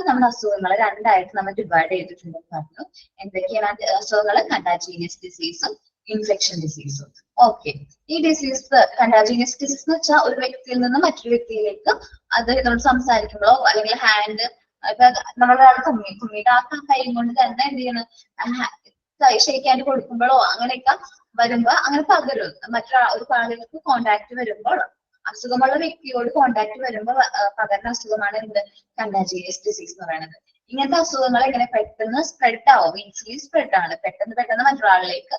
നമ്മുടെ അസുഖങ്ങളെ 2ആയിട്ട് നമ്മൾ ഡിവൈഡ് ചെയ്തിട്ടുണ്ടെന്ന് പറഞ്ഞു. എന്തൊക്കെയാണ് അസുഖങ്ങൾ, കണ്ടാജീനിയസ് ഡിസീസും ഇൻഫെക്ഷൻ ഡിസീസും. ഓക്കെ, ഈ ഡിസീസ് കണ്ടാജീനിയസ് ഡിസീസ് എന്ന് വെച്ചാൽ ഒരു വ്യക്തിയിൽ നിന്ന് മറ്റൊരു വ്യക്തിയിലേക്ക് അത് നമ്മളോട് സംസാരിക്കുമ്പോഴോ അല്ലെങ്കിൽ ഹാൻഡ്, ഇപ്പൊ നമ്മളൊരാൾ കുമ്മിയിട്ട് ആ കൈ കൊണ്ട് തന്നെ എന്ത് ചെയ്യണം, ഷെയ്ക്കാൻഡ് കൊടുക്കുമ്പോഴോ അങ്ങനെയൊക്കെ വരുമ്പോ അങ്ങനെ പകരും. ഒരു ആളുകൾക്ക് കോണ്ടാക്ട് വരുമ്പോൾ, അസുഖമുള്ള വ്യക്തിയോട് കോണ്ടാക്ട് വരുമ്പോൾ പകരുന്ന അസുഖമാണ് എന്ത്, കണ്ടാജീനിയസ് ഡിസീസ് എന്ന് പറയുന്നത്. ഇങ്ങനത്തെ അസുഖങ്ങൾ എങ്ങനെ പെട്ടെന്ന് സ്പ്രെഡ് ആവും, ഈസിലി സ്പ്രെഡ് ആണ്, പെട്ടെന്ന് മറ്റൊരാളിലേക്ക്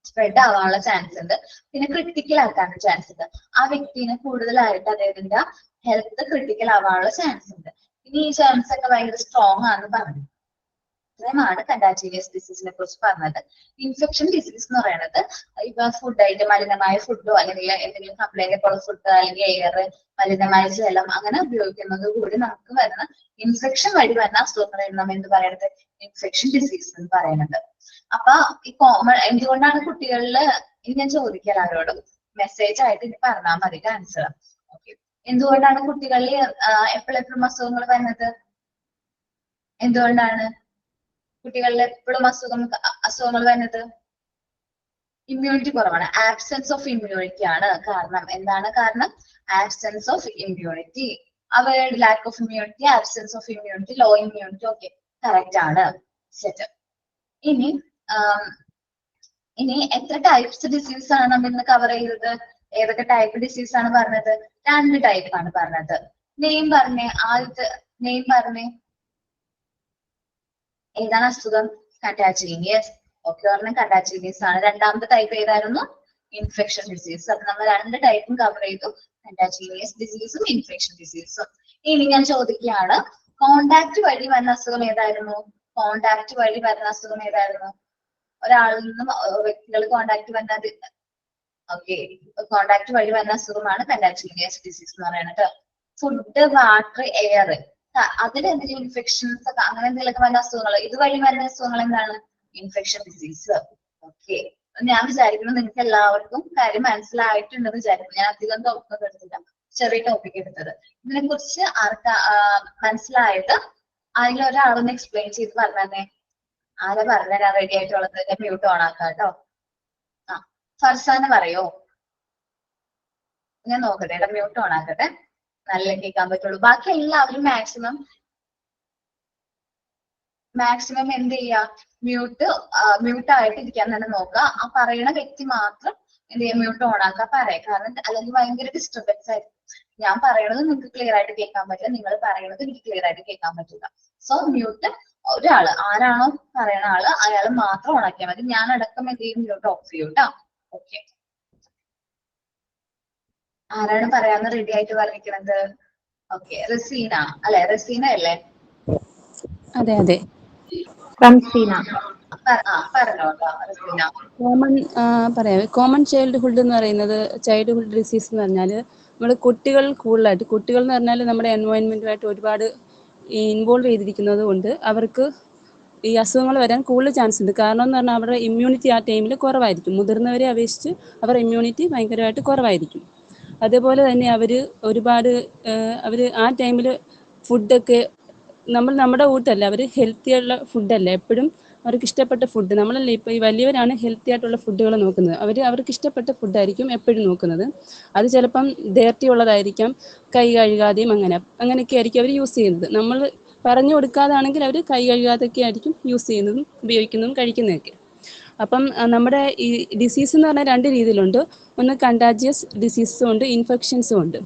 സ്പ്രെഡ് ആവാനുള്ള ചാൻസ് ഉണ്ട്. പിന്നെ ക്രിട്ടിക്കൽ ആക്കാനുള്ള ചാൻസ് ഉണ്ട്. ആ വ്യക്തിനെ കൂടുതലായിട്ട് അദ്ദേഹത്തിന്റെ ഹെൽത്ത് ക്രിട്ടിക്കൽ ആവാനുള്ള ചാൻസ് ഉണ്ട്. ഇനി ഈ ചാൻസ് ഒക്കെ ഭയങ്കര സ്ട്രോങ് ആണെന്ന് പറഞ്ഞു. ഇത്രയുമാണ് കണ്ടാജീനിയസ് ഡിസീസിനെ കുറിച്ച് പറഞ്ഞത്. ഇൻഫെക്ഷൻ ഡിസീസ് എന്ന് പറയുന്നത് ഇപ്പൊ ഫുഡായിട്ട് മലിനമായ ഫുഡോ അല്ലെങ്കിൽ എന്തെങ്കിലും കംപ്ലൈന്റ് ഉള്ള ഫുഡ് അല്ലെങ്കിൽ എയർ, മലിനമായ ജലം അങ്ങനെ ഉപയോഗിക്കുന്നത് കൂടി നമുക്ക് വരുന്ന ഇൻഫെക്ഷൻ വഴി വരുന്ന അസുഖങ്ങളാണ് നമ്മൾ എന്ത് പറയുന്നത് ഇൻഫെക്ഷൻ ഡിസീസ് എന്ന് പറയുന്നത്. അപ്പൊ ഈ കോമൺ എന്തുകൊണ്ടാണ് കുട്ടികളിൽ, ഇനി ഞാൻ ചോദിക്കാൻ ആരോടും മെസ്സേജ് ആയിട്ട് ഇനി പറഞ്ഞാൽ മതി ആൻസർ. ഓക്കെ, എന്തുകൊണ്ടാണ് കുട്ടികളിൽ എപ്പോഴെപ്പോഴും അസുഖങ്ങൾ വരുന്നത്? എന്തുകൊണ്ടാണ് കുട്ടികളിൽ എപ്പോഴും അസുഖങ്ങൾ വരുന്നത്? ഇമ്മ്യൂണിറ്റി കുറവാണ്. ആബ്സെൻസ് ഓഫ് ഇമ്മ്യൂണിറ്റി ആണ് കാരണം. എന്താണ് കാരണം? Absence of immunity. അവയുടെ lack of immunity, absence of immunity, low immunity. Okay, correct ആണ്. സെറ്റ്. ഇനി എത്ര ടൈപ്സ് ഡിസീസ് ആണ് നമ്മൾ ഇന്ന് കവർ ചെയ്തത്? ഏതൊക്കെ ടൈപ്പ് ഡിസീസ് ആണ് പറഞ്ഞത്? 2 ടൈപ്പ് ആണ് പറഞ്ഞത്. നെയിം പറഞ്ഞേ, ആദ്യത്തെ നെയിം പറഞ്ഞേ. ഏതാണ് അസുഖം? കണ്ടാജീനിയസ്. ഓക്കെ, പറഞ്ഞ കണ്ടാജീനിയസ് ആണ്. രണ്ടാമത്തെ ടൈപ്പ് ഏതായിരുന്നു? Infection disease. അപ്പൊ നമ്മൾ 2 ടൈപ്പും കവർ ചെയ്തു, കണ്ടാജീനിയസ് ഡിസീസും ഇൻഫെക്ഷൻ ഡിസീസും. ഇനി ഞാൻ ചോദിക്കുകയാണ്, കോണ്ടാക്ട് വഴി വരുന്ന അസുഖം ഏതായിരുന്നു? കോണ്ടാക്ട് വഴി വരുന്ന അസുഖം ഏതായിരുന്നു? ഒരാളിൽ നിന്നും വ്യക്തികൾ കോണ്ടാക്ട് വരുന്നത്. ഓക്കെ, കോണ്ടാക്ട് വഴി വരുന്ന അസുഖമാണ് കണ്ടാജീനിയസ് ഡിസീസ് എന്ന് പറയുന്നത്. ഫുഡ്, വാട്ടർ, എയർ, അതിലെന്തെങ്കിലും ഇൻഫെക്ഷൻസ് ഒക്കെ അങ്ങനെ എന്തെങ്കിലുമൊക്കെ വരുന്ന അസുഖങ്ങൾ, ഇതുവഴി വരുന്ന അസുഖങ്ങൾ എന്താണ്? Infection disease. ഓക്കെ, ഞാൻ വിചാരിക്കുന്നു നിങ്ങൾക്ക് എല്ലാവർക്കും കാര്യം മനസ്സിലായിട്ടുണ്ടെന്ന് വിചാരിക്കുന്നു. ഞാൻ അധികം ടോപ്പിക് എടുത്തില്ല, ചെറിയ ടോപ്പിക് എടുത്തത്. ഇതിനെ കുറിച്ച് മനസ്സിലായിട്ട് അതിലൊരാളൊന്ന് എക്സ്പ്ലെയിൻ ചെയ്ത് പറഞ്ഞേ. ആരാ പറഞ്ഞുതരാൻ റെഡി ആയിട്ടുള്ളത്? മ്യൂട്ട് ഓൺ ആക്കാം കേട്ടോ. ആ, ഫർസാന പറയോ? ഞാൻ നോക്കട്ടെ, മ്യൂട്ട് ഓൺ ആക്കട്ടെ, നല്ല കേൾക്കാൻ പറ്റുള്ളൂ. ബാക്കി എല്ലാവരും മാക്സിമം എന്ത് ചെയ്യാ? മ്യൂട്ട് ആയിട്ട് ഇരിക്കാൻ തന്നെ നോക്കുക. ആ പറയുന്ന വ്യക്തി മാത്രം എന്ത് ചെയ്യാം? മ്യൂട്ട് ഓൺ ആക്കാൻ പറയാം. കാരണം അല്ലെങ്കിൽ ഭയങ്കര ഡിസ്റ്റർബൻസ് ആയിരിക്കും. ഞാൻ പറയണത് നിങ്ങൾക്ക് ക്ലിയർ ആയിട്ട് കേൾക്കാൻ പറ്റില്ല, നിങ്ങൾ പറയണത് എനിക്ക് ക്ലിയർ ആയിട്ട് കേൾക്കാൻ പറ്റില്ല. സോ മ്യൂട്ട് ഒരാള്, ആരാണോ പറയണ ആള്, അയാൾ മാത്രം ഓൺ ആക്കിയാൽ മതി. ഞാൻ അടക്കം എന്ത് ചെയ്യും? മ്യൂട്ട് ഓഫ് ചെയ്യും കേട്ടോ. ഓക്കെ, ആരാണ് പറയാന്ന് റെഡി ആയിട്ട് പറഞ്ഞിരിക്കുന്നത്? ഓക്കെ, റസീന അല്ലെ? റസീന അല്ലേ? അതെ അതെ. റംസീന. പറഞ്ഞോട്ടോ റസീന. പറയാം. കോമൺ ചൈൽഡ്ഹുഡ് എന്ന് പറയുന്നത്, ചൈൽഡ്ഹുഡ് ഡിസീസ് എന്ന് പറഞ്ഞാൽ നമ്മൾ കുട്ടികൾ കൂടുതലായിട്ട്, കുട്ടികൾ എന്ന് പറഞ്ഞാൽ നമ്മുടെ എൻവയോൺമെന്റുമായിട്ട് ഒരുപാട് ഇൻവോൾവ് ചെയ്തിരിക്കുന്നത് കൊണ്ട് അവർക്ക് ഈ അസുഖങ്ങൾ വരാൻ കൂടുതൽ ചാൻസ് ഉണ്ട്. കാരണം എന്ന് പറഞ്ഞാൽ അവരുടെ ഇമ്മ്യൂണിറ്റി ആ ടൈമിൽ കുറവായിരിക്കും. മുതിർന്നവരെ അപേക്ഷിച്ച് അവരുടെ ഇമ്മ്യൂണിറ്റി ഭയങ്കരമായിട്ട് കുറവായിരിക്കും. അതേപോലെ തന്നെ അവർ ആ ടൈമിൽ ഫുഡൊക്കെ നമ്മുടെ കൂട്ടല്ല, അവർ ഹെൽത്തി ആയിട്ടുള്ള ഫുഡല്ല എപ്പോഴും അവർക്ക് ഇഷ്ടപ്പെട്ട ഫുഡ്. നമ്മളല്ലേ ഇപ്പോൾ ഈ വലിയവരാണ് ഹെൽത്തി ആയിട്ടുള്ള ഫുഡുകൾ നോക്കുന്നത്. അവർക്ക് ഇഷ്ടപ്പെട്ട ഫുഡായിരിക്കും എപ്പോഴും നോക്കുന്നത്. അത് ചിലപ്പം ഡേർട്ടി ഉള്ളതായിരിക്കാം, കൈ കഴുകാതെയും അങ്ങനെയൊക്കെ ആയിരിക്കും അവർ യൂസ് ചെയ്യുന്നത്. നമ്മൾ പറഞ്ഞു കൊടുക്കാതാണെങ്കിൽ അവർ കൈ കഴുകാതൊക്കെ ആയിരിക്കും യൂസ് ചെയ്യുന്നതും ഉപയോഗിക്കുന്നതും കഴിക്കുന്നതൊക്കെ. അപ്പം നമ്മുടെ ഈ ഡിസീസ് എന്ന് പറഞ്ഞാൽ 2 രീതിയിലുണ്ട്. ഒന്ന് കണ്ടാജിയസ് ഡിസീസും ഉണ്ട്, ഇൻഫെക്ഷൻസും ഉണ്ട്.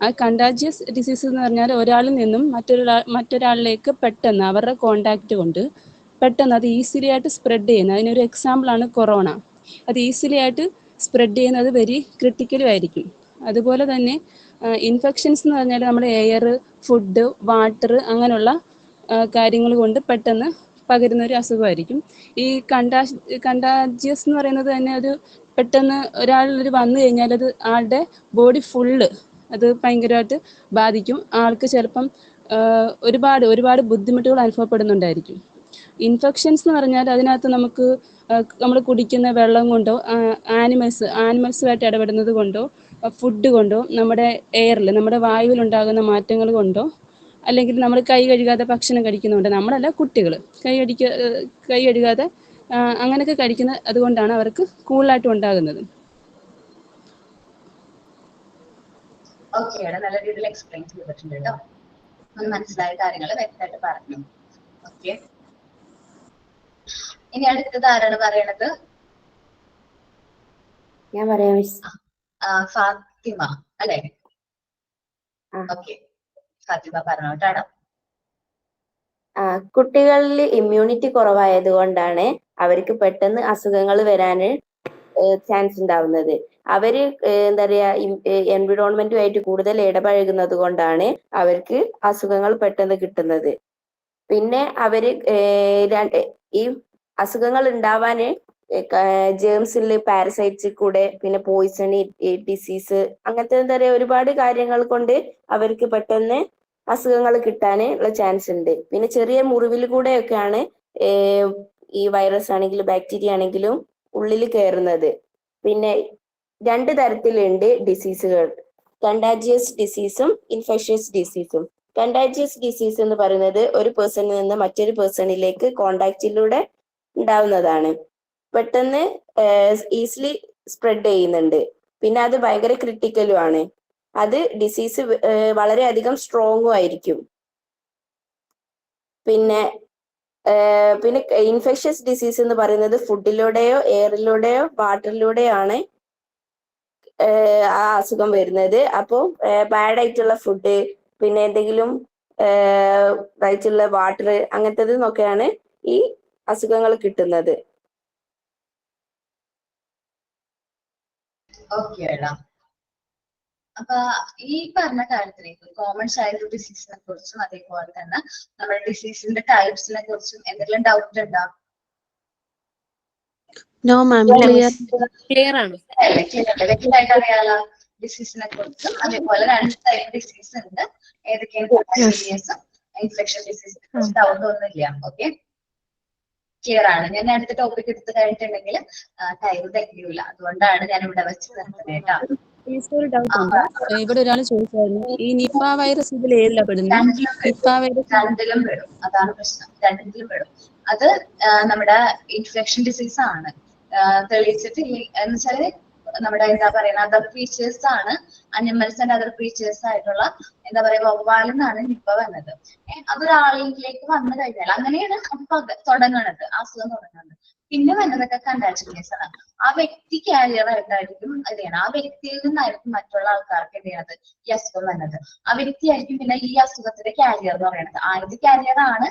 ആ കണ്ടാജിയസ് ഡിസീസ് എന്ന് പറഞ്ഞാൽ ഒരാളിൽ നിന്നും മറ്റൊരാളിലേക്ക് പെട്ടെന്ന് അവരുടെ കോണ്ടാക്ട് കൊണ്ട് പെട്ടെന്ന് അത് ഈസിലി ആയിട്ട് സ്പ്രെഡ് ചെയ്യുന്നത്. അതിനൊരു എക്സാമ്പിളാണ് കൊറോണ. അത് ഈസിലി ആയിട്ട് സ്പ്രെഡ് ചെയ്യുന്നത് വെരി ക്രിട്ടിക്കലും ആയിരിക്കും. അതുപോലെ തന്നെ ഇൻഫെക്ഷൻസ് എന്ന് പറഞ്ഞാൽ നമ്മുടെ എയർ, ഫുഡ്, വാട്ടർ അങ്ങനെയുള്ള കാര്യങ്ങൾ കൊണ്ട് പെട്ടെന്ന് പകരുന്ന ഒരു അസുഖമായിരിക്കും. ഈ കണ്ടാജിയസ് എന്ന് പറയുന്നത് തന്നെ ഒരു പെട്ടെന്ന് ഒരാളിൽ വന്നു കഴിഞ്ഞാൽ അത് ആളുടെ ബോഡി ഫുള്ള് അത് ഭയങ്കരമായിട്ട് ബാധിക്കും. ആൾക്ക് ചിലപ്പം ഒരുപാട് ബുദ്ധിമുട്ടുകൾ അനുഭവപ്പെടുന്നുണ്ടായിരിക്കും. ഇൻഫെക്ഷൻസ് എന്ന് പറഞ്ഞാൽ അതിനകത്ത് നമുക്ക് നമ്മൾ കുടിക്കുന്ന വെള്ളം കൊണ്ടോ ആനിമൽസുമായിട്ട് ഇടപെടുന്നത് കൊണ്ടോ ഫുഡ് കൊണ്ടോ നമ്മുടെ എയറിൽ, നമ്മുടെ വായുവിലുണ്ടാകുന്ന മാറ്റങ്ങൾ കൊണ്ടോ അല്ലെങ്കിൽ നമ്മൾ കൈ കഴുകാതെ ഭക്ഷണം കഴിക്കുന്നുണ്ട്, നമ്മളല്ല കുട്ടികൾ കൈ കഴുകാതെ അങ്ങനെയൊക്കെ കഴിക്കുന്നത് അതുകൊണ്ടാണ് അവർക്ക് കൂടുതലായിട്ടും ഉണ്ടാകുന്നത്. ഓക്കെ, നല്ല രീതിയിൽ എക്സ്പ്ലെയിൻ ചെയ്തിട്ടുണ്ട് കേട്ടോ. മനസ്സിലായ കാര്യങ്ങൾ വ്യക്തമായിട്ട് പറഞ്ഞു. ഓക്കെ, ഇനി അടുത്തത് ആരാണ് പറയണത്? ഞാൻ പറയാം. ഫാത്തിമ അല്ലെ? ഓക്കെ, ഫാത്തിമ പറഞ്ഞോട്ടാണ്. കുട്ടികളിൽ ഇമ്മ്യൂണിറ്റി കുറവായത് കൊണ്ടാണ് അവർക്ക് പെട്ടെന്ന് അസുഖങ്ങൾ വരാൻ ചാൻസ് ഉണ്ടാവുന്നത്. അവര് എന്താ പറയാ എൻവിറോൺമെന്റുമായിട്ട് കൂടുതൽ ഇടപഴകുന്നത് കൊണ്ടാണ് അവർക്ക് അസുഖങ്ങൾ പെട്ടെന്ന് കിട്ടുന്നത്. പിന്നെ അവര് ഈ അസുഖങ്ങൾ ഉണ്ടാവാന് ജേംസില് പാരസൈറ്റ്സ് കൂടെ, പിന്നെ പോയിസൺ ഡിസീസ്, അങ്ങനത്തെ എന്താ പറയാ ഒരുപാട് കാര്യങ്ങൾ കൊണ്ട് അവർക്ക് പെട്ടെന്ന് അസുഖങ്ങൾ കിട്ടാൻ ഉള്ള ചാൻസ് ഉണ്ട്. പിന്നെ ചെറിയ മുറിവിൽ കൂടെയൊക്കെയാണ് ഈ വൈറസ് ആണെങ്കിലും ബാക്ടീരിയ ആണെങ്കിലും ഉള്ളിൽ കയറുന്നത്. പിന്നെ 2 തരത്തിലുണ്ട് ഡിസീസുകൾ, കണ്ടാജിയസ് ഡിസീസും ഇൻഫെക്ഷ്യസ് ഡിസീസും. കണ്ടാജിയസ് ഡിസീസ് എന്ന് പറയുന്നത് ഒരു പേഴ്സണിൽ നിന്ന് മറ്റൊരു പേഴ്സണിലേക്ക് കോണ്ടാക്റ്റിലൂടെ ഉണ്ടാവുന്നതാണ്. പെട്ടെന്ന് ഈസിലി സ്പ്രെഡ് ചെയ്യുന്നുണ്ട്. പിന്നെ അത് ഭയങ്കര ക്രിട്ടിക്കലും ആണ്. അത് ഡിസീസ് വളരെയധികം സ്ട്രോങ്ങും ആയിരിക്കും. പിന്നെ ഇൻഫെക്ഷ്യസ് ഡിസീസ് എന്ന് പറയുന്നത് ഫുഡിലൂടെയോ എയറിലൂടെയോ വാട്ടറിലൂടെയോ ആണ് ആ അസുഖം വരുന്നത്. അപ്പോൾ ബാഡ് ആയിട്ടുള്ള ഫുഡ്, പിന്നെ എന്തെങ്കിലും ആയിട്ടുള്ള വാട്ടർ, അങ്ങനത്തത് നിന്നൊക്കെയാണ് ഈ അസുഖങ്ങൾ കിട്ടുന്നത്. ഓക്കെ എടാ. അപ്പൊ ഈ പറഞ്ഞ കാര്യത്തിലേക്ക് കോമൺ ചൈൽഡ്ഹുഡ് ഡിസീസിനെ കുറിച്ചും അതേപോലെ തന്നെ നമ്മുടെ ഡിസീസിന്റെ ടൈപ്സിനെ കുറിച്ചും എന്തെങ്കിലും ഡൗട്ട് ഉണ്ടോ? No ma'am, clear. ക്ലിയർ ആണ്. വ്യക്തമായിട്ട് അറിയാലോ ഡിസീസിനെ കുറിച്ചും. അതേപോലെ 2 ടൈപ്പ് ഡിസീസ് ഉണ്ട്, ഏതൊക്കെയാണ് ഇൻഫെക്ഷൻ ഡിസീസിനെ കുറിച്ച് ഡൗട്ട് ഒന്നുമില്ല. ഓക്കെ, ക്ലിയർ ആണ്. ഞാൻ അടുത്ത ടോപ്പിക് എടുത്ത് കഴിഞ്ഞിട്ടുണ്ടെങ്കിൽ ടൈം തികയൂല, അതുകൊണ്ടാണ് ഞാൻ ഇവിടെ വെച്ച് നിർത്തുന്നത് കേട്ടോ. ഒരു ഡൗട്ട് ഉണ്ട്. ഇവിടെ ഒരാൾ ചോദിച്ചായിരുന്നു, ഈ നിപ്പ വൈറസ് ഇതിൽ ഏതിലാ പെടുന്നത്? നിപ്പ വൈറസ് രണ്ടിലും പെടും, അതാണ് പ്രശ്നം. രണ്ടിലും പെടും. അത് നമ്മുടെ ഇൻഫെക്ഷൻ ഡിസീസ് ആണ്. തെളിയിച്ചിട്ടില്ല എന്ന് വെച്ചാല് നമ്മുടെ എന്താ പറയുക അതർ ക്രീച്ചേഴ്സ് ആണ്, അനിമൽസ് ആൻഡ് അതർ ക്രീച്ചേഴ്സ് ആയിട്ടുള്ള എന്താ പറയുക വവ്വാലിൽ നിന്നാണ് നിപ്പ വന്നത്. അതൊരാളിലേക്ക് വന്നു കഴിഞ്ഞാൽ അങ്ങനെയാണ് തുടങ്ങണത്, അസുഖം തുടങ്ങുന്നത്. പിന്നെ വന്നതൊക്കെ കണ്ടാജിയസ് ആണ്. ആ വ്യക്തി കാരിയർ ആയിട്ടായിരിക്കും ഇത് ചെയ്യണം. ആ വ്യക്തിയിൽ നിന്നായിരിക്കും മറ്റുള്ള ആൾക്കാർക്ക് എന്ത് ചെയ്യണത് ഈ അസുഖം വന്നത്. ആ വ്യക്തിയായിരിക്കും പിന്നെ ഈ അസുഖത്തിന്റെ കാരിയർ എന്ന് പറയുന്നത്. ആദ്യത്തെ കാരിയർ ആണ്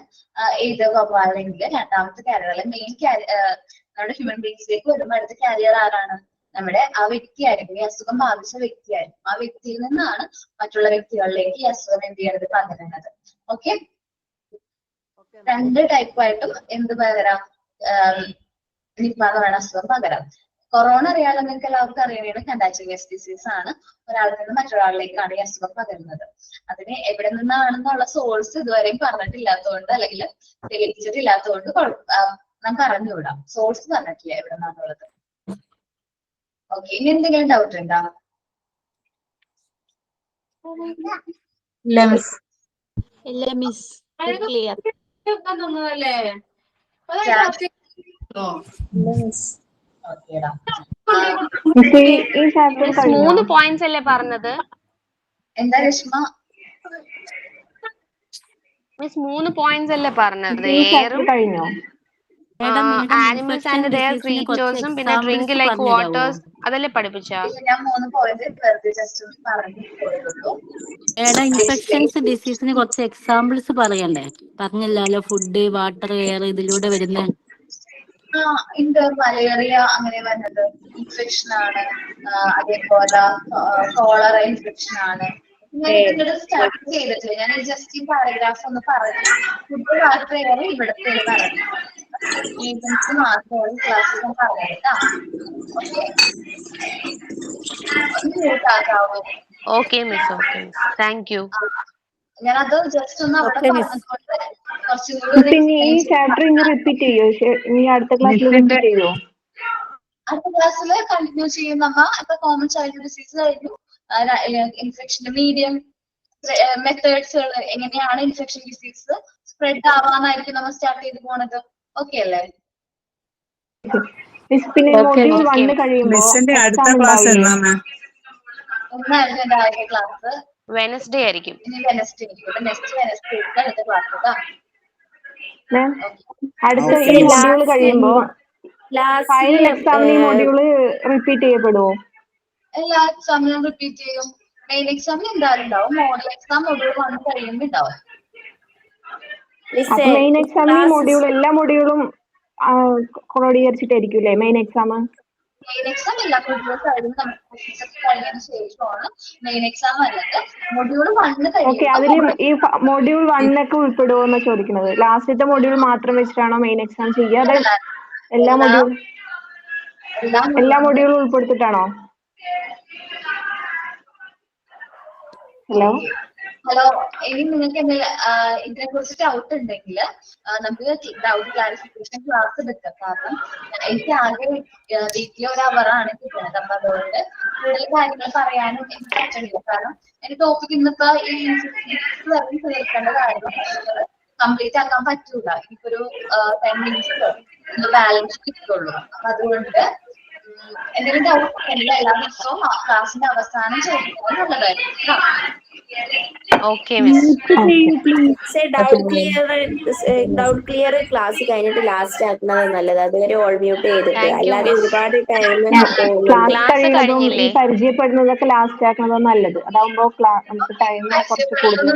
ഏത് വവ്വാലെങ്കിൽ, രണ്ടാമത്തെ കാരിയർ അല്ലെ മെയിൻ നമ്മുടെ ഹ്യൂമൻ ബീങ്സിലേക്ക് വരുമ്പോൾ അടുത്ത കാരിയർ ആരാണ്? നമ്മുടെ ആ വ്യക്തിയായിരിക്കും, ഈ അസുഖം ബാധിച്ച വ്യക്തിയായിരിക്കും. ആ വ്യക്തിയിൽ നിന്നാണ് മറ്റുള്ള വ്യക്തികളിലേക്ക് ഈ അസുഖം എന്ത് ചെയ്യണത് പകരുന്നത്. ഓക്കെ, 2 ടൈപ്പായിട്ടും എന്ത് പകരാം, നിപ്പ എന്ന് പറയുന്ന അസുഖം പകരാം. കൊറോണ അറിയാലോ, നിങ്ങൾക്ക് എല്ലാവർക്കും അറിയണത് കണ്ടാജിയസ് ഡിസീസ് ആണ്. ഒരാളിൽ നിന്ന് മറ്റൊരാളിലേക്കാണ് ഈ അസുഖം പകരുന്നത്. അതിന് എവിടെ നിന്നാണെന്നുള്ള സോഴ്സ് ഇതുവരെയും പറഞ്ഞിട്ടില്ലാത്തതുകൊണ്ട് അല്ലെങ്കിൽ തെളിയിച്ചിട്ടില്ലാത്തതുകൊണ്ട് നമുക്ക് അറിഞ്ഞുകൂടാം. സോഴ്സ് പറഞ്ഞിട്ടില്ല എവിടെ നിന്നാണുള്ളത്. ഓക്കെ, ഇനി എന്തെങ്കിലും ഡൗട്ട് ഉണ്ടോ? ഇല്ല മിസ്, ക്ലിയർ. ഈ ചാപ്റ്റർ കഴിഞ്ഞോ? 3 പോയിന്റ്സ് അല്ലേ പറഞ്ഞത്? എന്താ രശ്മ? മിസ് 3 പോയിന്റ്സ് അല്ലേ പറഞ്ഞത്? ഈ ചാപ്റ്റർ എയറും കഴിഞ്ഞോ? ആനിമൽസ് ആൻഡ് ദെയർ ക്രീച്ചേഴ്സും പിന്നെ ഡ്രിങ്ക് ലൈക്ക് വാട്ടേഴ്സ് അതല്ലേ പഠിപ്പിച്ച? ഞാൻ 3 പോയിന്റ് വെറുതെ ജസ്റ്റ് പറഞ്ഞു പോയിട്ടുള്ളൂ. ഇൻഫെക്ഷൻസ് ഡിസീസിന് കുറച്ച് എക്സാമ്പിൾസ് പറയണ്ടേ? പറഞ്ഞില്ലല്ലോ, ഫുഡ്, വാട്ടർ, എയർ ഇതിലൂടെ വരുന്ന. മലേറിയ അങ്ങനെ വരുന്നത് ഇൻഫെക്ഷൻ ആണ്. അതേപോലെ കോളറ ഇൻഫെക്ഷൻ ആണ്. ഞാൻ സ്റ്റാർട്ട് ചെയ്തിട്ടില്ല, ഞാൻ ജസ്റ്റ് ഈ പാരഗ്രാഫ് ഒന്ന് പറഞ്ഞു. ഫുഡ് വാട്ടർ എയർ ഇവിടുത്തെ പറഞ്ഞു മാത്രമാണ് ക്ലാസ്സിൽ ഞാൻ പറഞ്ഞേട്ടാ. Okay miss, okay miss, thank you. ഞാനത് ജസ്റ്റ് ഒന്ന് അവിടെ പറഞ്ഞതുകൊണ്ട് കുറച്ചുകൂടി പിന്നെ ഈ ചാപ്റ്റർ ഇനി റിപ്പീറ്റ് ചെയ്യോ? ഇനി അടുത്ത ക്ലാസ്സിൽ റിപ്പീറ്റ് ചെയ്യോ? അടുത്ത ക്ലാസ്സിൽ കണ്ടിന്യൂ ചെയ്യും. നമ്മ ഇപ്പൊ കോമൺ ചൈൽഡ് ഡിസീസ് കഴിഞ്ഞു, ഇൻഫെക്ഷൻ മീഡിയം മെത്തേഡ്സുകൾ എങ്ങനെയാണ് ഇൻഫെക്ഷൻ ഡിസീസ് സ്പ്രെഡ് ആവാന്നായിരിക്കും നമ്മൾ സ്റ്റാർട്ട് ചെയ്ത് പോണത്. ഓക്കെ അല്ലേ? പിന്നെ മൊഡ്യൂൾ 1 കഴിയുമ്പോൾ അടുത്ത ക്ലാസ് എന്നാണ്? ഒന്നായിരുന്നു എന്റെ ആദ്യ ക്ലാസ്. വെനസ്ഡേ ആയിരിക്കും. ഇനി വെനസ്ഡേ ആയിരിക്കും. നെക്സ്റ്റ് വെനസ്ഡേ അടുത്ത ക്ലാസ് കേട്ടോ. അടുത്ത ഈ മൊഡ്യൂൾ കഴിയുമ്പോ ഫൈനൽ എക്സാമിന് ഈ മൊഡ്യൂള് റിപ്പീറ്റ് ചെയ്യപ്പെടുമോ? എല്ലാ എക്സാമിനും റിപ്പീറ്റ് ചെയ്യും. മെയിൻ എക്സാമിന് എന്തായാലും ഉണ്ടാവും. മോഡൽ എക്സാം മൊഡ്യൂൾ 1 കഴിയുമ്പോൾ ഉണ്ടാവും. അപ്പൊ മെയിൻ എക്സാമിന് ഈ മൊഡ്യൂൾ എല്ലാ മൊഡ്യൂളും ക്രോഡീകരിച്ചിട്ടായിരിക്കും അല്ലേ മെയിൻ എക്സാം? മെയിൻ എക്സാം എല്ലാ മൊഡ്യൂളും കഴിയുമ്പോൾ നമുക്ക് ക്വസ്റ്റ്യൻസ് കഴിഞ്ഞതിന് ശേഷമാണ് മെയിൻ എക്സാം വരുന്നത്. മൊഡ്യൂൾ 1 ഓക്കെ, അതിൽ ഈ മൊഡ്യൂൾ 1 ഒക്കെ ഉൾപ്പെടുമോ എന്നാ ചോദിക്കുന്നത്? ലാസ്റ്റത്തെ മൊഡ്യൂൾ മാത്രം വെച്ചിട്ടാണോ മെയിൻ എക്സാം ചെയ്യുക? അത് എല്ലാ മൊഡ്യൂളും ഉൾപ്പെടുത്തിട്ടാണോ? ഹലോ, ഇനി നിങ്ങൾക്ക് എന്തെങ്കിലും ഇതിനെ കുറിച്ച് ഡൗട്ട് ഉണ്ടെങ്കിൽ നമുക്ക് ഡൗട്ട് ക്ലാരിഫിക്കേഷൻ ക്ലാസ് എടുക്കാം. കാരണം എനിക്ക് ആകെ വീക്കിലി 1 അവറാണ് കിട്ടുന്നത്. അപ്പൊ അതുകൊണ്ട് കൂടുതൽ കാര്യങ്ങൾ പറയാനും എനിക്ക് പറ്റണില്ല. കാരണം എന്റെ ടോപ്പിക് ഇന്നിപ്പോ ഈ തീർക്കേണ്ട കാര്യങ്ങൾ കംപ്ലീറ്റ് ആക്കാൻ പറ്റൂല. എനിക്കൊരു 10 മിനിറ്റ്സ് ബാലൻസ് കിട്ടുള്ളൂ. അപ്പൊ അതുകൊണ്ട് എന്തെങ്കിലും ഡൗട്ട് ഉണ്ടെങ്കിൽ എല്ലാ ദിവസവും ക്ലാസ്സിന്റെ അവസാനം ചോദിക്കാനുള്ളതായിരുന്നു. ഡൗട്ട് ക്ലിയർ ക്ലാസ് കഴിഞ്ഞിട്ട് ലാസ്റ്റ് ആക്കുന്നത് നല്ലത്. അതുവരെ ഓൾ മ്യൂട്ട് ചെയ്തിട്ട്, അല്ലാതെ ഒരുപാട് ടൈം ക്ലാസ് കഴിയുന്നതും ഈ പരിചയപ്പെടുന്നതൊക്കെ ലാസ്റ്റ് ആക്കുന്നതും നല്ലത്. അതാവുമ്പോ നമുക്ക് ടൈം കുറച്ച് കൂടുതൽ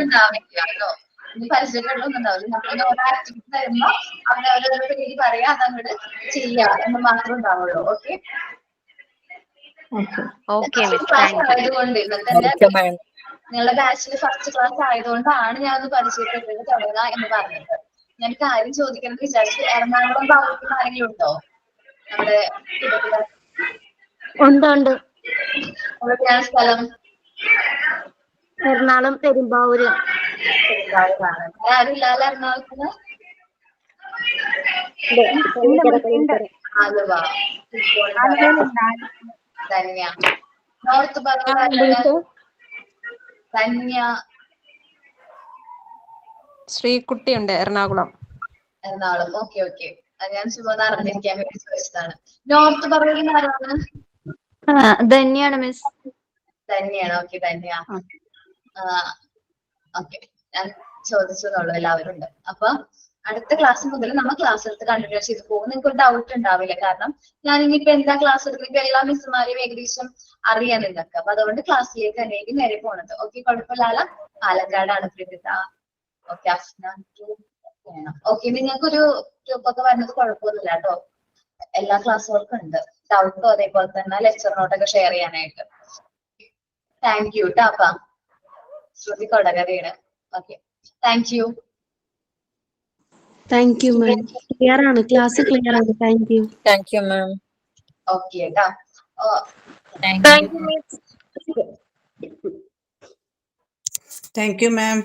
പരിചയപ്പെടലൊന്നും ഉണ്ടാവില്ല. നമ്മളിങ്ങനെ ഓരോ ആക്ടിവിറ്റി തരുമ്പോ അവരവരുടെ പേര് പറയാ, അതങ്ങോട്ട് ചെയ്യാ എന്ന് മാത്രമേ ഉണ്ടാവുള്ളൂ. ആയതുകൊണ്ട് നിങ്ങളുടെ ബാച്ചിൽ ഫസ്റ്റ് ക്ലാസ് ആയതുകൊണ്ടാണ് ഞാൻ ഒന്ന് പരിചയപ്പെട്ടത് തുടങ്ങുക എന്ന് പറഞ്ഞത്. ഞാൻ കാര്യം ചോദിക്കണം വിചാരിച്ചു. എറണാകുളം ഭാഗത്ത് ആരെങ്കിലും ഉണ്ടോ നമ്മുടെ ഉണ്ട്. എവിടെയാണ് സ്ഥലം? എറണാകുളം പെരുമ്പാവൂര്. ആരും ഇല്ലാലോ എറണാകുളത്തിന്? ആലുവ, ധന്യ, നോർത്ത് ധന്യ, ശ്രീകുട്ടി ഉണ്ട് എറണാകുളം. ഓക്കെ. അത് ഞാൻ ചുമ്മാ അറിഞ്ഞിരിക്കാൻ വേണ്ടി ചോദിച്ചതാണ്. നോർത്ത് പറയുന്ന ആരാണ്? ധന്യാണ് മിസ്. ധന്യാണ്. ഓക്കെ, ധന്യ. ഓക്കെ, ഞാൻ ചോദിച്ചതുള്ളൂ. എല്ലാവരും ഉണ്ട്. അപ്പൊ അടുത്ത ക്ലാസ് മുതൽ നമ്മൾ ക്ലാസ് എടുത്ത് കണ്ടിന്യൂ ചെയ്ത് പോകും. നിങ്ങൾക്ക് ഒരു ഡൗട്ട് ഉണ്ടാവില്ല. കാരണം ഞാൻ ഇനിയിപ്പോ എന്താ ക്ലാസ് എടുക്കുന്നത്, ഇപ്പൊ എല്ലാ മിസ്സുമാരെയും ഏകദേശം അറിയാൻ നിങ്ങൾക്ക്. അപ്പൊ അതുകൊണ്ട് ക്ലാസ്സിലേക്ക് തന്നെയായിരിക്കും നേരെ പോണത്. ഓക്കെ, കുഴപ്പമില്ല. പാലക്കാടാണ് പ്രതിത. ഓക്കെ, വേണം. ഓക്കെ, നിങ്ങൾക്കൊരു ഗ്രൂപ്പൊക്കെ വരുന്നത് കുഴപ്പമൊന്നുമില്ല കേട്ടോ. എല്ലാ ക്ലാസ്സുകൾക്കും ഉണ്ട്. ഡൗട്ടോ അതേപോലെ തന്നെ ലെക്ചർ നോട്ടൊക്കെ ഷെയർ ചെയ്യാനായിട്ട്. താങ്ക് യു ടാപ്പാ. ശ്രുതി കൊടകരയാണ്. Okay, thank you. Thank you ma'am. Clear ആണ്, ക്ലാസ് ക്ലിയർ ആണ്. Thank you. Thank you ma'am. Okay ട്ടാ. Thank you miss. Thank you ma'am.